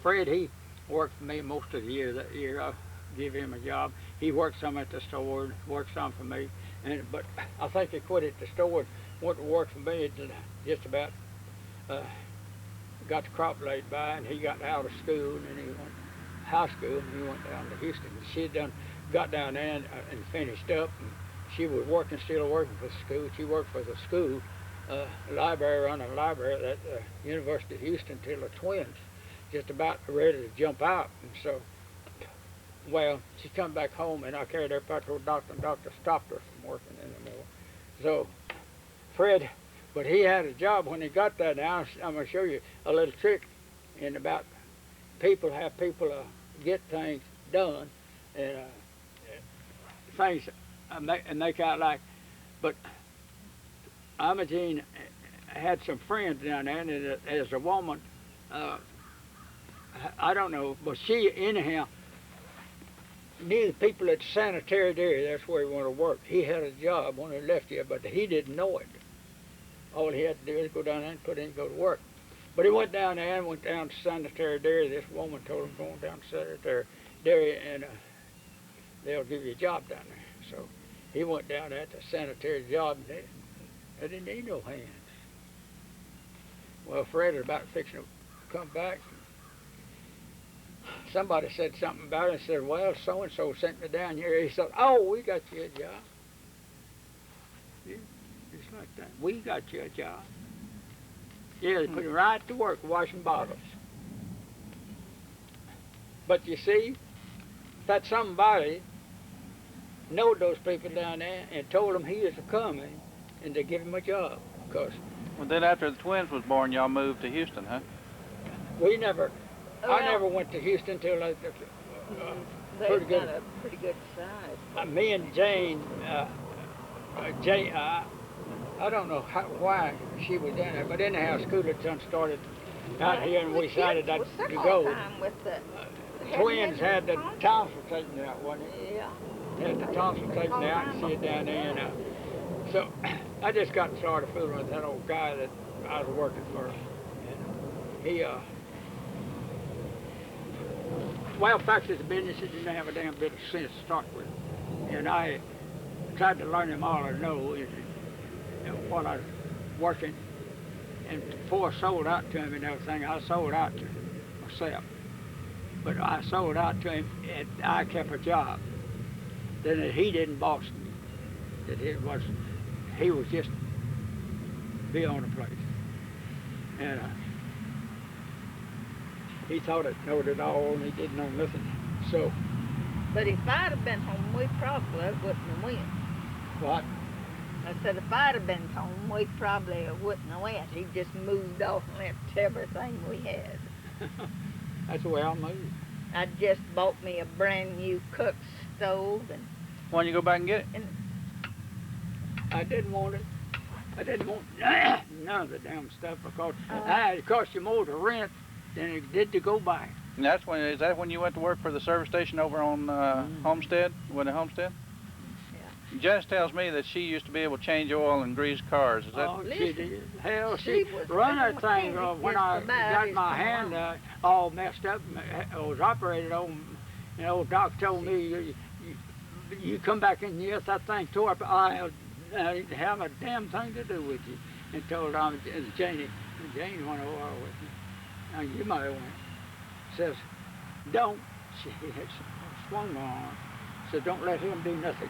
Fred, he worked for me most of the year. That year I give him a job. He worked some at the store, worked some for me. But I think he quit at the store. Went to work for me. Just about got the crop laid by, and he got out of school, and then he went to high school, and he went down to Houston. She had got down there and finished up. And she was still working for the school. She worked for the school library, running a library at the University of Houston till the twins just about ready to jump out. And so, well, she come back home, and I carried her back to the doctor, and the doctor stopped her from working anymore. So, Fred, but he had a job when he got there. Now, I'm going to show you a little trick in about people get things done, and things make out like, but Imogene had some friends down there, and as a woman, I don't know, but she anyhow knew the people at the sanitary dairy. That's where he wanted to work. He had a job when he left here, but he didn't know it. All he had to do is go down there and put in and go to work. But he went down there and went down to sanitary dairy. This woman told him going down to sanitary dairy, and they'll give you a job down there. So he went down there at the sanitary job, and they didn't need no hands. Well, Fred was about fixing to come back. Somebody said something about it and said, well, so-and-so sent me down here. He said, oh, we got you a job. Yeah, just like that. We got you a job. Yeah, they put him right to work washing bottles. But you see, that somebody knowed those people down there and told them he was coming, and they give him a job. Cause Well, then after the twins was born, y'all moved to Houston, huh? we never, I Well, never went to Houston till they've pretty good. got a pretty good size. me and Jane, Jane, I don't know why she was in there, but anyhow, school had done started out here, and we decided that to go. With the Twins had the tonsil taken out, wasn't it? Yeah. Had the tonsil taken out and sit down there, and so I just got started fooling with that old guy that I was working for, and he, well, fact is the business, he didn't have a damn bit of sense to start with, and I tried to learn him all I know while I was working, and before I sold out to him and everything, I sold out to myself. But I sold out to him, and I kept a job. Then that he didn't boss me. That he was just be on the place. And he thought it knowed it all, and he didn't know nothing. So, But if I'd have been home, we probably wouldn't have went. what? I said, if I'd have been home, we probably wouldn't have went. He just moved off and left everything we had. That's the way I moved. I just bought me a brand new cook stove, and Why don't you go back and get it? I didn't want it. I didn't want none of the damn stuff because Oh. it cost you more to rent than it did to go buy. And is that when you went to work for the service station over on Homestead? When at Homestead? Yeah. Janice tells me that she used to be able to change oil and grease cars. Is that? Oh, she Listen, did. Hell, she she was run that doing thing it when just I about got as my long. hand all messed up. I was operated on. You know, Doc told me, you come back in here, if that thing tore up, I didn't have a damn thing to do with you. And told Janie went over with me. Now, you might have went. Says, don't. She had swung my arm. Said, don't let him do nothing.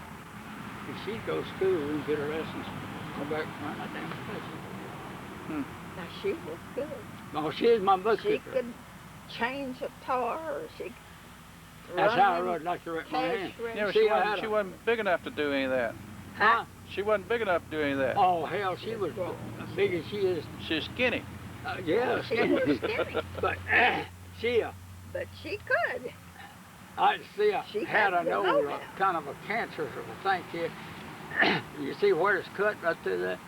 And she'd go to school and get her lessons, come back and run that damn place. Now she was good. Oh, she is my She bookkeeper. could change a tire, or she could That's how I run would like to write my hand. cash Yeah, but See, she I had wasn't, a- she wasn't big enough to do any of that. Huh? She wasn't big enough to do any of that. Oh, hell, she was as big as she is. She's skinny. Yeah, She was skinny. But she, but she could. I see, She had had an to old know that. kind of a cancer sort of thing here. You see where it's cut right through there?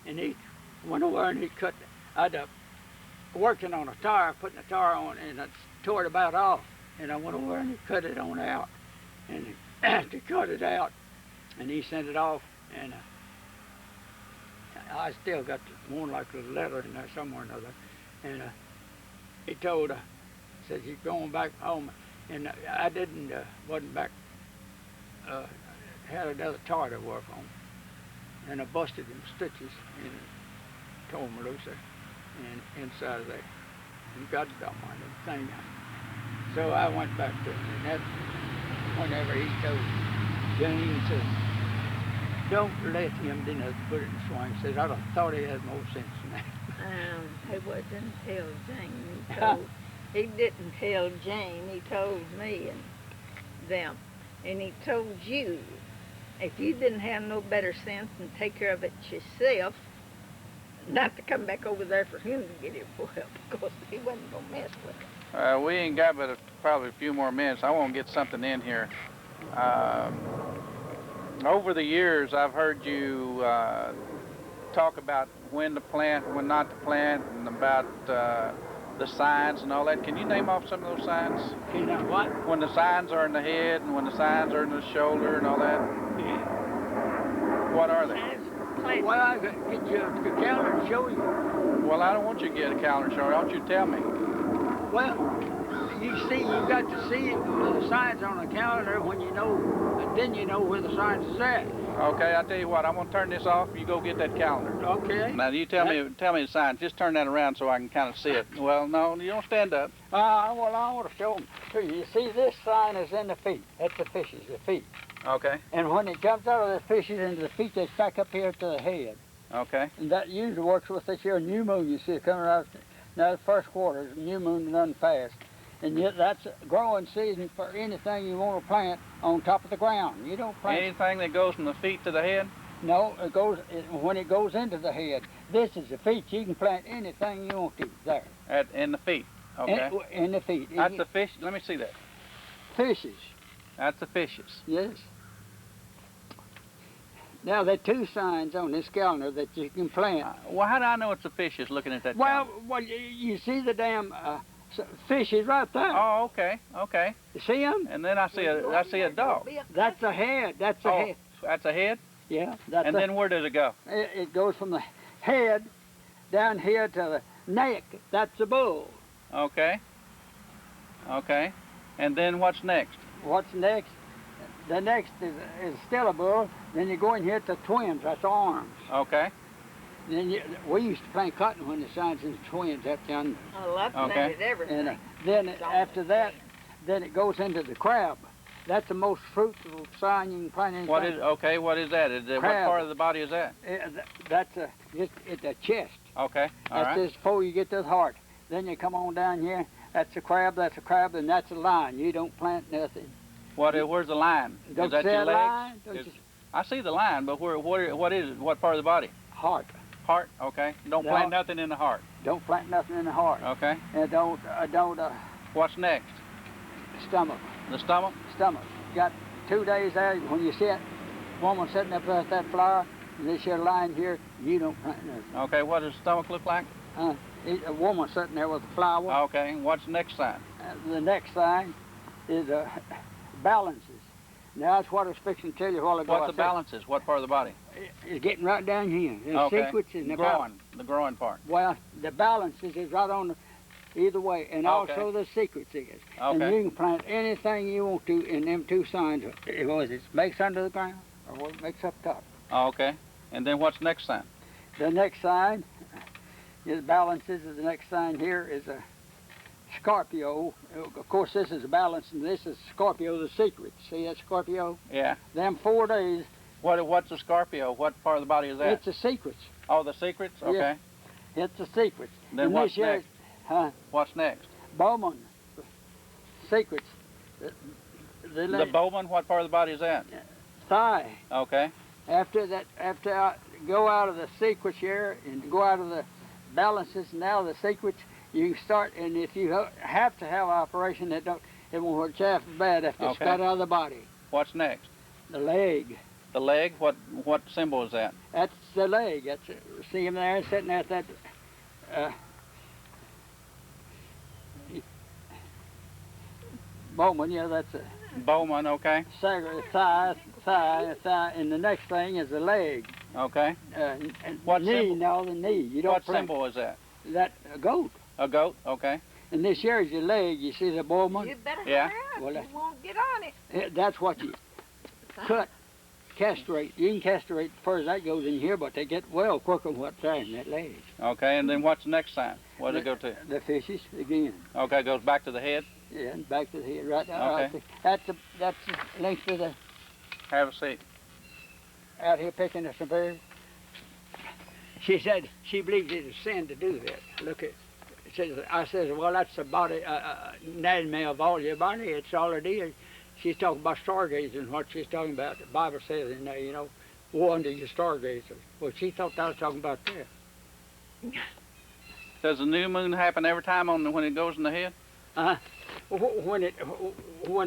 And he went over and he cut. I'd working on a tire, putting a tire on, and I tore it about off. And I went over and he cut it on out, and to cut it out, and he sent it off, and I still got one like a letter in there somewhere or another, and he told her, said he's going back home, and I wasn't back. Had another tire to work on, and I busted them stitches and tore them loose there, and inside of there, and got it on my thing. So I went back to him, and that, whenever he told Jane, said, don't let him do nothing, put it in the swing. He said, I'd have thought he had more sense than that. He didn't tell Jane. He didn't tell Jane. He told me and them. And he told you, if you didn't have no better sense and take care of it yourself, not to come back over there for him to get it for help, because he wasn't going to mess with it. We ain't got but probably a few more minutes. I want to get something in here. Over the years, I've heard you talk about when to plant, when not to plant, and about the signs and all that. Can you name off some of those signs? You know what? When the signs are in the head and when the signs are in the shoulder and all that? Yeah. What are they? Well, I could get you a calendar and show you. Well, I don't want you to get a calendar show. I want you to tell me. Well, you see, you got to see the signs on the calendar when you know, and then you know where the signs is at. Okay, I'll tell you what. I'm gonna turn this off. You go get that calendar. Okay. Now you tell me the signs. Just turn that around so I can kind of see it. Well, no, you don't stand up. Well, I want to show them to you. You see, this sign is in the feet. That's the fishes, the feet. Okay. And when it comes out of the fishes into the feet, they stack up here to the head. Okay. And that usually works with this here new moon you see coming out Now the first quarter, new moon done fast. And yet that's a growing season for anything you want to plant on top of the ground. You don't plant. Anything that goes from the feet to the head? No, when it goes into the head. This is the feet. You can plant anything you want to there. In the feet. Okay. In the feet. That's the fish. Let me see that. Fishes. That's the fishes. Yes. Now there are 2 signs on this calendar that you can plant. Well, how do I know it's the fishes looking at that? Well, calendar? you see the damn fishes right there. Oh, okay, okay. You see them? And then I see a dog. That's a head. That's a head. That's a head. Yeah. That's And then where does it go? it goes from the head down here to the neck. That's a bull. Okay. Okay. And then what's next? What's next? The next is still a bull. Then you go in here to twins. That's arms. Okay. Then we used to plant cotton when the signs in twins up yonder. Oh, I've Okay. planted everything. And then It's all after that, the then it goes into the crab. That's the most fruitful sign you can plant anything. What is that? What Crab. part of the body is that? That's just at the chest. Okay. All That's right. just before you get to the heart. Then you come on down here. That's a crab. That's a crab, and that's a lion. You don't plant nothing. Where's the line? Don't is that say your a legs? lion. Don't Is- you, I see the line, but what is it? What part of the body? heart. Heart. Okay. Don't No. plant nothing in the heart. Don't plant nothing in the heart. Okay. And don't What's next? stomach. The stomach. Stomach. Got 2 days there. When you sit, woman sitting up there at that flower, and this here line here, you don't plant nothing. Okay. What does the stomach look like? A woman sitting there with a flower. Okay. What's the next sign? The next sign is balances. Now that's what I was fixing to tell you a while ago. What the balance is? What part of the body? It's getting right down here. The Okay. secrets in the balance. The growing part. Well, the balances is right on either way, and Okay. also the secrets is. Okay. And you can plant anything you want to in them 2 signs. Whether it makes under the ground or what it makes up top. Okay. And then what's the next sign? The next sign is balances. The next sign here is a Scorpio. Of course, this is a balance, and this is Scorpio, the secret. See that Scorpio? Yeah. Them 4 days, What's a Scorpio? What part of the body is that? it's the secrets. Oh, the secrets? Yeah. Okay. It's the secrets. Then And what's this year, next? Huh? What's next? Bowman. Secrets. The Bowman, what part of the body is that? Thigh. Okay. After that, after I go out of the secrets here and go out of the balances, now the secrets, you start, and if you have to have an operation that it won't hurt chaff bad after it's Okay. got out of the body. What's next? The leg. The leg, what symbol is that? That's the leg. That's see him there sitting there at that. Bowman, yeah, that's a Bowman, okay. thigh, and the next thing is the leg. Okay. And What knee, symbol? now the knee. You don't What plant symbol is that? that a goat. A goat, okay. And this here is your leg. You see the Bowman? You better Yeah. hurry up. Well, You won't get on it. That's what you cut, castrate. You can castrate as far as that goes in here, but they get well quicker than what's there in that leg. Okay, and then what's the next sign? What does it go to? The fishes again. Okay, it goes back to the head. Yeah, and back to the head right now. Okay. That's the length of the Have a seat. out here picking us some berries. She said she believed it was sin to do that. Look at, I says, well, that's the body, anatomy of all your body. It's all it is. She's talking about stargazing, what she's talking about. The Bible says in there, you know, woe unto you stargazers. Well, she thought I was talking about that. Does the new moon happen every time when it goes in the head? When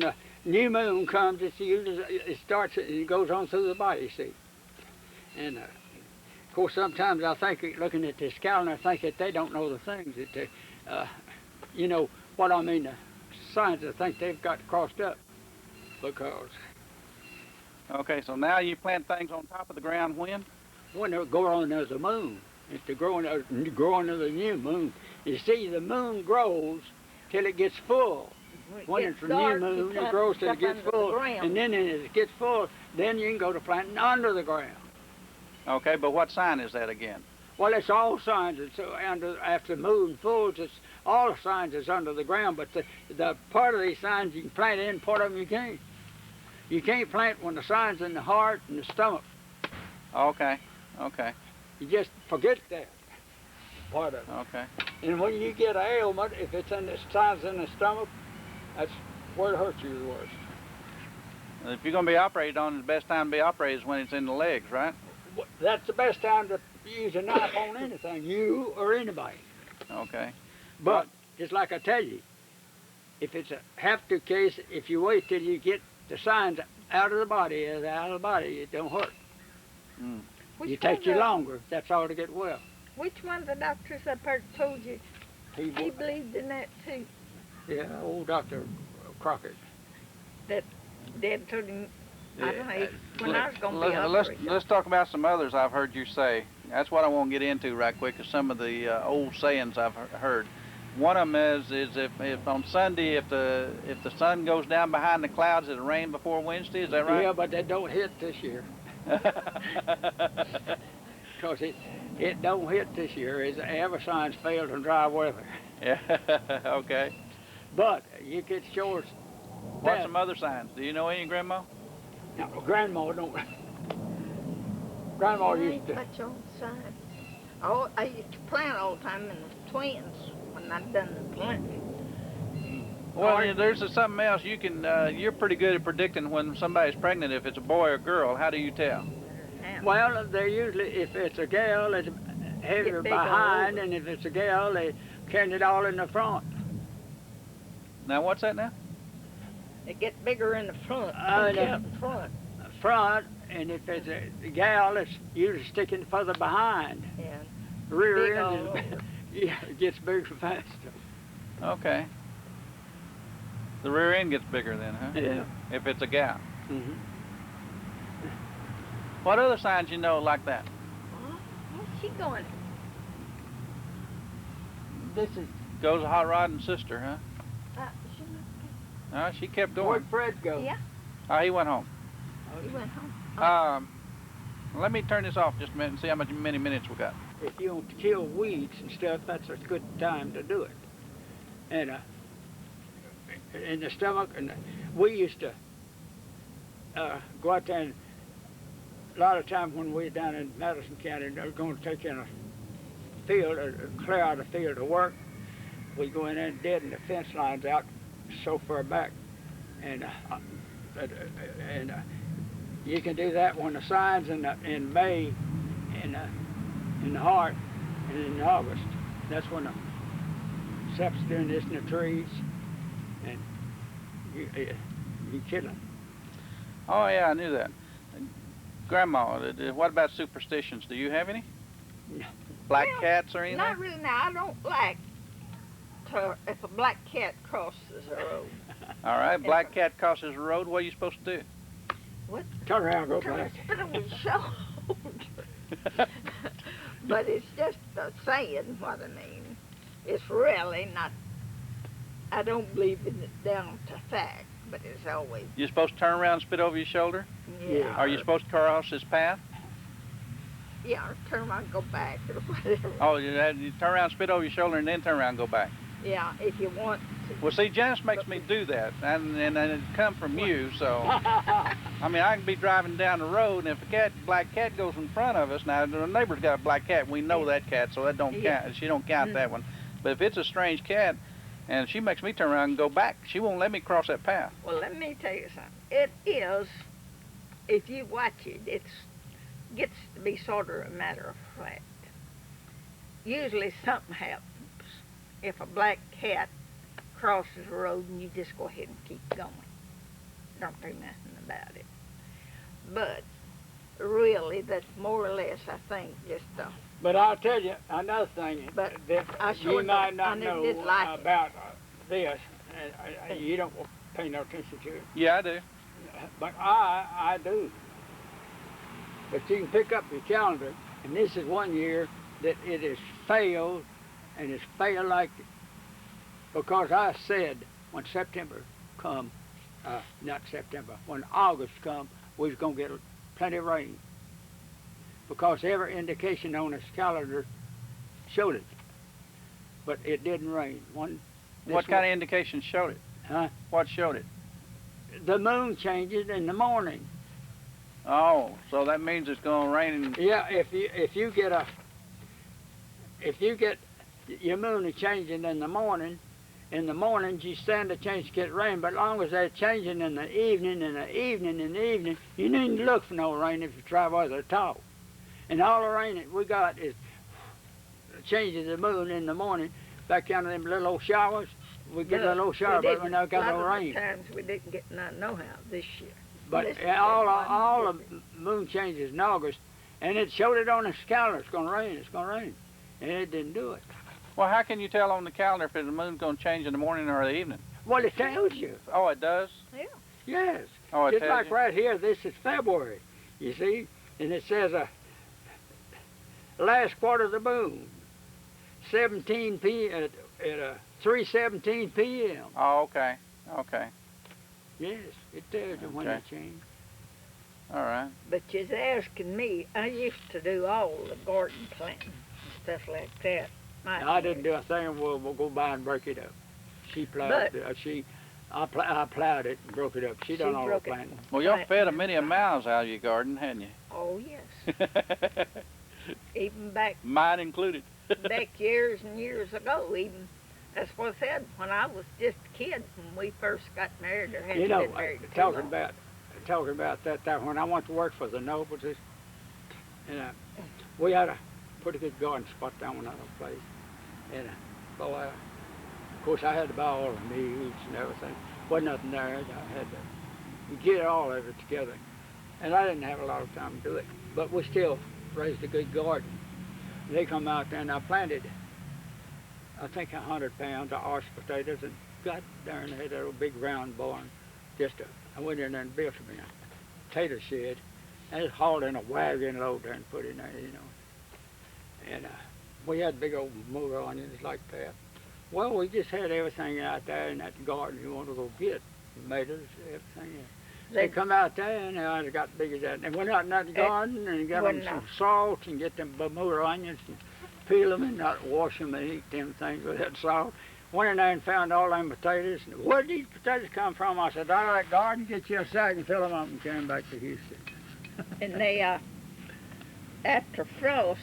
a new moon comes, it starts and it goes on through the body, see. And of course, sometimes I think, looking at this calendar, I think that they don't know the things that they, you know, what I mean, the signs I think they've got crossed up, because Okay, so now you plant things on top of the ground when they're growing of the moon, it's the growing of the new moon. You see, the moon grows till it gets full. When gets it's a dark, new you moon, it plant grows till it stuff gets under the full, ground. and then as it gets full, then you can go to planting under the ground. Okay, but what sign is that again? Well, it's all signs. It's after the moon fulls, it's all signs is under the ground. But the part of these signs you can plant in, part of them you can't. You can't plant when the signs in the heart and the stomach. Okay, okay. You just forget that. part of it. Okay. And when you get an ailment, if it's in the signs in the stomach, that's where it hurts you the worst. If you're going to be operated on, the best time to be operated is when it's in the legs, right? That's the best time to use a knife on anything, you or anybody. Okay. But, just like I tell you, if it's a have-to case, if you wait till you get the signs out of the body, it don't hurt. Mm. It takes you longer, that's all to get well. Which one of the doctors up there told you he believed in that too? Yeah, old Dr. Crockett. Dad told him, I don't know, Yeah, when I was going to be let's operated. let's talk about some others I've heard you say. That's what I want to get into right quick, is some of the old sayings I've heard. One of them is if on Sunday, if the sun goes down behind the clouds, it'll rain before Wednesday. Is that right? Yeah, but that don't hit this year. Because it don't hit this year. Ever signs failed in dry weather. Yeah. Okay. But you get short. What's some other signs? Do you know any, Grandma? Now, Grandma don't. Grandma I used ain't to. much on signs. Oh, I used to plant all the time in the twins when I done the planting. Well, there's something else. You can. You're pretty good at predicting when somebody's pregnant, if it's a boy or girl. How do you tell? Yeah. Well, they're usually, if it's a gal, it's heavier big all behind, over. and if it's a gal, they carry it all in the front. Now, what's that now? They get bigger in the front. Oh, Stick yeah. out in front. Front, and if it's a gal, it's usually sticking further behind. Yeah. Rear Big end all is, over. yeah, it gets bigger faster. Okay. The rear end gets bigger then, huh? Yeah. If it's a gal. Mm-hmm. What other signs you know like that? Where's she going? This is Goes a hot rod and sister, huh? She She kept where'd going. Fred go? Yeah. Oh, he went home. He went home. Let me turn this off just a minute and see how many minutes we got. If you want to kill weeds and stuff, that's a good time to do it. And in the stomach, and we used to go out there, and a lot of times when we were down in Madison County, they were going to take in a field, or clear out a field to work. We go in there and deaden the fence lines out so far back, and you can do that when the signs in May, in the heart, and in August. That's when the sap's doing this in the trees, and you kill them. Oh, yeah, I knew that. Grandma, what about superstitions? Do you have any? Black Well, cats or anything? Not really. Now, I don't like if a black cat crosses the road. All right, black cat crosses the road. What are you supposed to do? Turn around, go Try back. to spit on his shoulder. But it's just a saying what I mean. It's really not, I don't believe in it down to fact, but it's always, You're supposed to turn around and spit over your shoulder? yeah. Are you supposed to cross his path? Yeah, or turn around and go back or whatever. Oh, you turn around, spit over your shoulder, and then turn around and go back. Yeah, if you want to. Well, see, Janice makes me do that, and it come from you, so. I mean, I can be driving down the road, and if a black cat goes in front of us, now the neighbor's got a black cat, we know that cat, so that don't Yeah. count. She don't count that one. But if it's a strange cat, and she makes me turn around and go back, she won't let me cross that path. Well, let me tell you something. It is, if you watch it, it gets to be sort of a matter of fact. Usually something happens if a black cat crosses the road and you just go ahead and keep going. Don't do nothing about it. But really, that's more or less, I think, just But I'll tell you another thing But that I you sure might don't- not I never know did like it. about this. You don't pay no attention to it, Yeah, I do. but I do. But you can pick up your calendar, and this is one year that it has failed, and it's failed like, because I said when September come, not September, when August come, we was gonna get plenty of rain. Because every indication on this calendar showed it, but it didn't rain. What kind of indication showed it? Huh? What showed it? The moon changes in the morning. Oh, so that means it's going to rain. Yeah, if you get your moon is changing in the morning. In the mornings, you stand a chance to get rain, but as long as they're changing in the evening, you needn't look for no rain if you travel with at all. And all the rain that we got is changing the moon in the morning. Back down to them little old showers, we get a little shower, but we never got no rain. Times we didn't get none no how this year. But Listen, all the moon changes in August, and it showed it on the calendar. It's gonna rain, and it didn't do it. Well, how can you tell on the calendar if the moon's going to change in the morning or the evening? Well, it tells you. Oh, it does? Yes. Oh, it Just tells like you? right here, this is February, you see, and it says last quarter of the moon, 17 p. at 3:17 p.m. Oh, okay. Okay. Yes, it tells you when Okay. it changed. All right. But you're asking me, I used to do all the garden planting and stuff like that. I didn't do a thing. We'll go by and break it up. She plowed. I plowed it and broke it up. She done all the broke it. planting. Well, y'all Right. fed a many miles out of your garden, hadn't you? Oh, yes. Even back Mine included. years and years ago, even. That's what I said when I was just a kid when we first got married or hadn't You know, been married too talking long. about that when I went to work for the Nobles, and we had a pretty good garden spot down another place, and boy, of course I had to buy all the meats and everything. Wasn't nothing there. I had to get all of it together, and I didn't have a lot of time to do it, but we still raised a good garden. They come out there and I planted, I think 100 pounds of arch potatoes, and got there and had a little big round barn. I went in there and built me a potato shed, and just hauled in a wagon load there and put it in there, you know. And we had big old motor onions like that. Well, we just had everything out there in that garden you want to go get. Tomatoes, everything. They come out there and I got big as that. And went out in that garden and got them some salt and get them motor onions and peel them and not wash them and eat them things with that salt. Went in there and found all them potatoes. And where did these potatoes come from? I said, out of that garden, get you a sack and fill them up and carry them back to Houston. And they, after frost,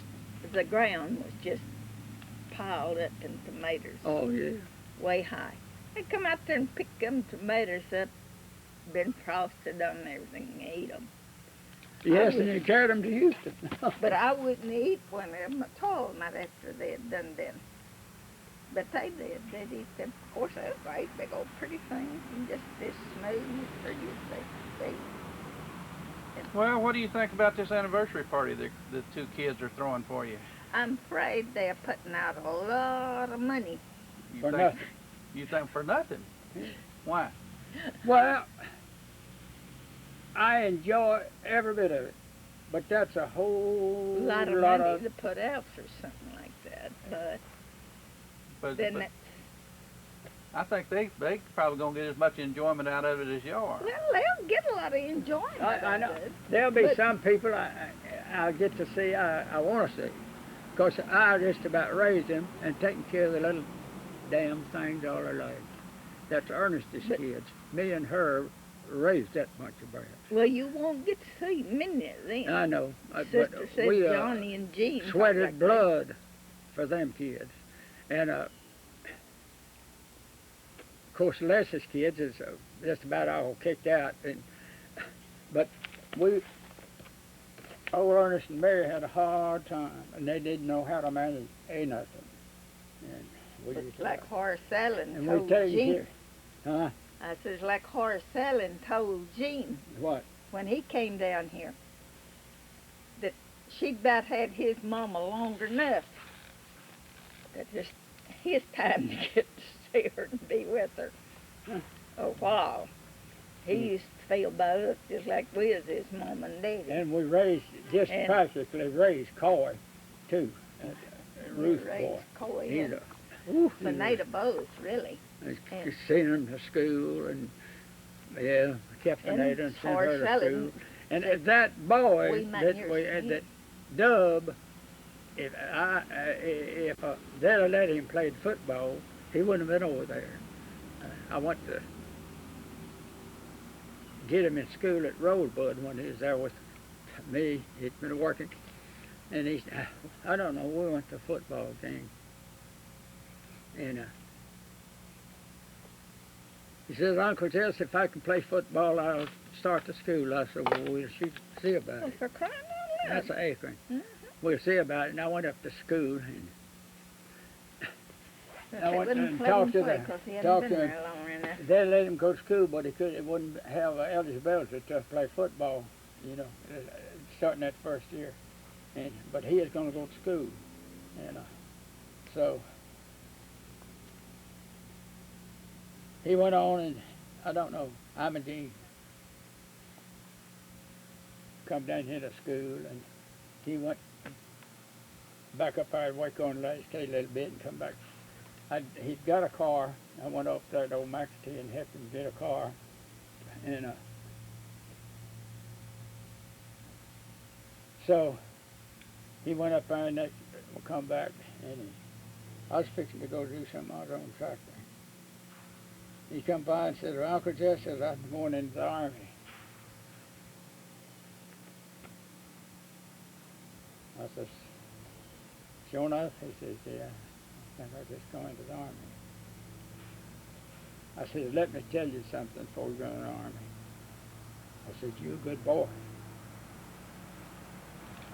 the ground was just piled up in tomatoes. Oh, yeah. Way high. They come out there and pick them tomatoes up, been frosted on and everything, and eat them. Yes, and they carried them to Houston. But I wouldn't eat one of them at all, not after they had done them. But they did. They'd eat them. Of course, they were great, big old pretty things, and just as smooth and pretty as they be. Well, what do you think about this anniversary party that the two kids are throwing for you? I'm afraid they're putting out a lot of money. You For think, nothing. You think for nothing? Why? Well, I enjoy every bit of it, but that's a whole A lot of money to put out for something like that. But then, But I think they probably gonna get as much enjoyment out of it as you are. well, they'll get a lot of enjoyment. I know. out of it. There'll be But- some people I'll get to see, I want to see. Because I just about raised them and taken care of the little damn things all their lives. That's Ernest's kids. Me and her raised that bunch of brats. Well, you won't get to see many of them. I know. Sister But said we Johnny and Jean. sweated like blood for them kids. And of course, Les's kids is just about all kicked out. But old Ernest and Mary had a hard time, and they didn't know how to manage nothing. And we It's used to- like Horace Allen and told we take Jean. care. Huh? I says like Horace Allen told Jean What? when he came down here that she'd about had his mama long enough. That just his time to get to see her and be with her a while. He used to feel about us just like we was his mom and daddy. And we raised, just And- practically raised Coy, too. We Ruth raised boy. Coy He's and a, Finata both, really. I and- seen him to school, and yeah, kept And Finata and sent her Horace to Allen school. And said, that boy, "We might that, hear we, some that Dub, if they'd have let him play football, he wouldn't have been over there. I went to get him in school at Rosebud when he was there with me. He'd been working, and I don't know, we went to a football game. And he says, Uncle Jess, if I can play football, I'll start the school. I said, well, we'll see about Well, it. for crying out loud. That's an Akron. Mhm. We'll see about it. And I went up to school and But I they went wouldn't and let talked him to play the- 'cause he hadn't talked been to there long enough. they let him go to school, but it wouldn't have eligibility to play football, starting that first year. But he is going to go to school. And so he went on, and I don't know, Imogene come down here to school, and he went back up there and work on the stay a little bit and come back. He'd got a car. I went up there to old McAtee and helped him get a car. And so he went up there and they come back, and I was fixing to go do something out on the tractor. He come by and said, well, Uncle Jess says, I'm going into the Army. I says, sure enough? He says, yeah, I think I'll just go into the Army. I said, let me tell you something before we go in the Army. I said, you're a good boy.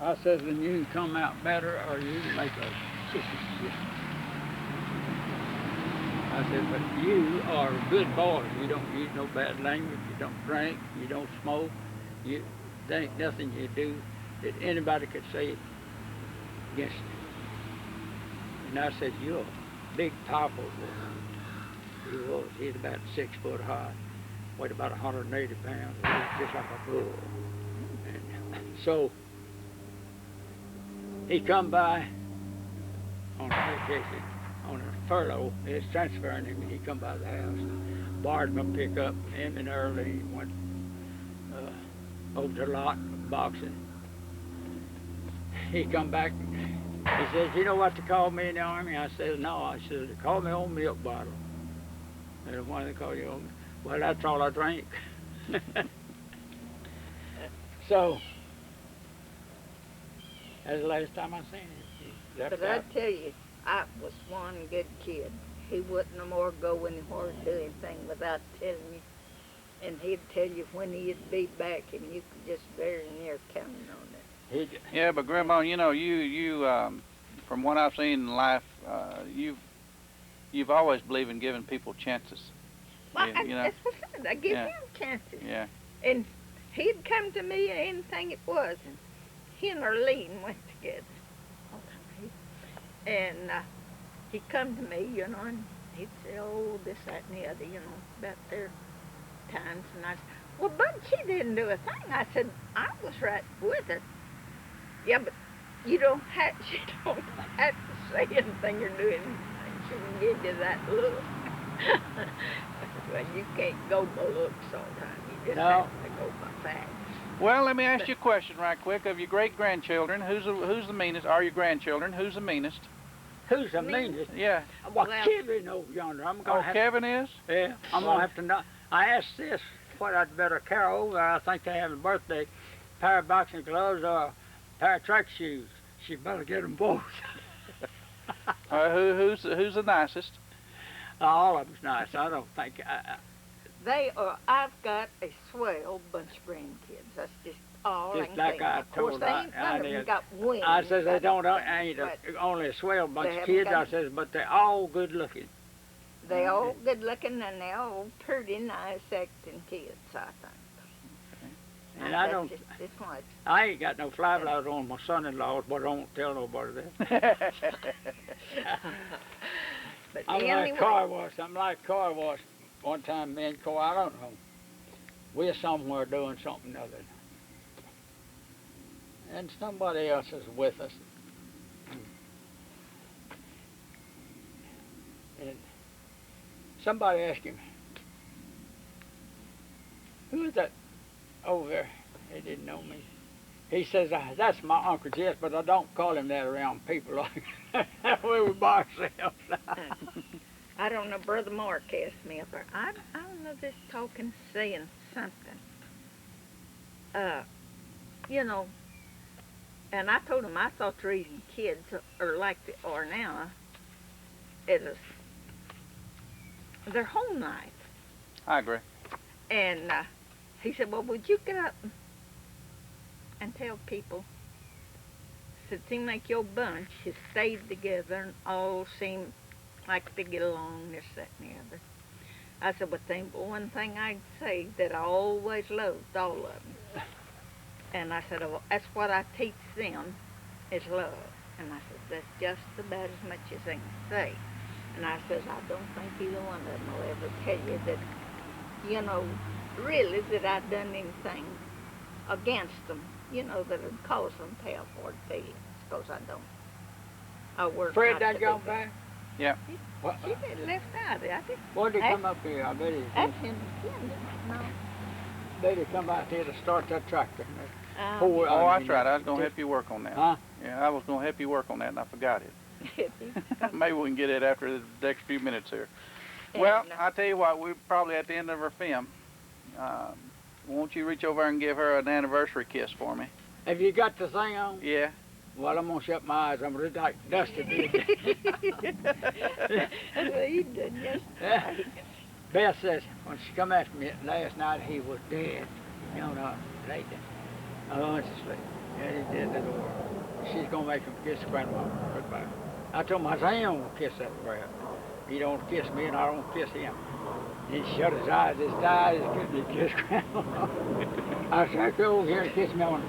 I says, and you can come out better or you can make a sister. I said, but you are a good boy. You don't use no bad language. You don't drink. You don't smoke. There ain't nothing you do that anybody could say against you. And I said, you're a big, powerful boy. He was. He's about 6 foot high, weighed about 180 pounds, just like a bull. And so he come by on a vacation, on a furlough. It's transferring him. He come by the house. Bard come pick up him and early. He went over to the lot boxing. He come back. He says, you know what they called me in the Army? I said, no. I said, they called me old milk bottle. And why they call you old milk? Well, that's all I drank. So, that's the last time I seen him. He left But I out. tell you, I was one good kid. He wouldn't no more go anywhere to do anything without telling you. And he'd tell you when he'd be back, and you could just very near counting on it. Yeah, but Grandma, you from what I've seen in life, you've always believed in giving people chances. Well, Yeah, that's what I said. I give Yeah. him chances. Yeah. And he'd come to me anything it was. And he and Arlene went together. And he'd come to me, and he'd say, oh, this, that, and the other, about their times. And I said, well, but she didn't do a thing. I said, I was right with her. Yeah, but she don't have to say anything or do anything. She can give you that look. Well, you can't go by looks all the time. You just No. have to go by facts. Well, let me ask you a question right quick. Of your great-grandchildren, who's the meanest? Are your grandchildren? Who's the meanest? Who's the Me? meanest? Yeah. Well, Well- Kevin over yonder. I'm gonna Oh, have Kevin is? Yeah, I'm gonna have to know. I asked this, what I'd better carry over. I think they have a birthday, pair of boxing gloves or a pair of track shoes. She better get them both. Who's the nicest? All of them's nice. I don't think. I've got a swell bunch of grandkids. That's just all I Just can like think. I Of course, told they ain't I none of them did. got wings. I says they don't but ain't only a swell bunch they of haven't kids. got- I says, but they're all good looking. They all good looking and they all pretty nice acting kids, I think. And I That's don't. just this much. I ain't got no fly flowers on my son-in-laws, but I don't tell nobody that. But I'm anyway, like car wash. I'm like car wash. One time, me and Cor, I don't know. We're somewhere doing something other. And somebody else is with us. And somebody asked him, who is that over there? He didn't know me. He says, that's my Uncle Jess, but I don't call him that around people like that. We were by ourselves. I don't know, Brother Mark asked me up there. I don't know, this talking, saying something. And I told him I thought the reason kids are like they are now is their home life. I agree. And he said, well, would you get up and tell people, said, seem like your bunch has stayed together and all seem like they get along, this, that, and the other. I said, well, one thing I'd say that I always loved all of them. And I said, well, that's what I teach them is love. And I said, that's just about as much as they can say. And I says, I don't think either one of them will ever tell you that, you know, really that I've done anything against them, you know, that would cause them pay for feelings, because I don't. I work Fred not done to gone do back? Yeah. What, She been left out of it. I think why'd he come up here? I bet that's him again. No. he come out here to start that tractor. Um, Pour Oh, out that's right. I was in going to it. help you work on that. Huh? Yeah, I was going to help you work on that, and I forgot it. if he's Maybe we can get it after the next few minutes here. Well, And, I tell you what, we're probably at the end of our film. Won't you reach over and give her an anniversary kiss for me? Have you got the thing on? Yeah. Well, I'm gonna shut my eyes. I'm really like Dusty did. That's what he did yesterday. Beth says when she come after me last night, he was dead. You know, no, later. Honestly, yeah, he did that over. She's gonna make him kiss grandma. Goodbye. I told him I ain't gonna kiss that crap. He don't kiss me, and I don't kiss him. He shut his eyes. His eyes couldn't kiss grandma. I said, "Come over here and kiss me on."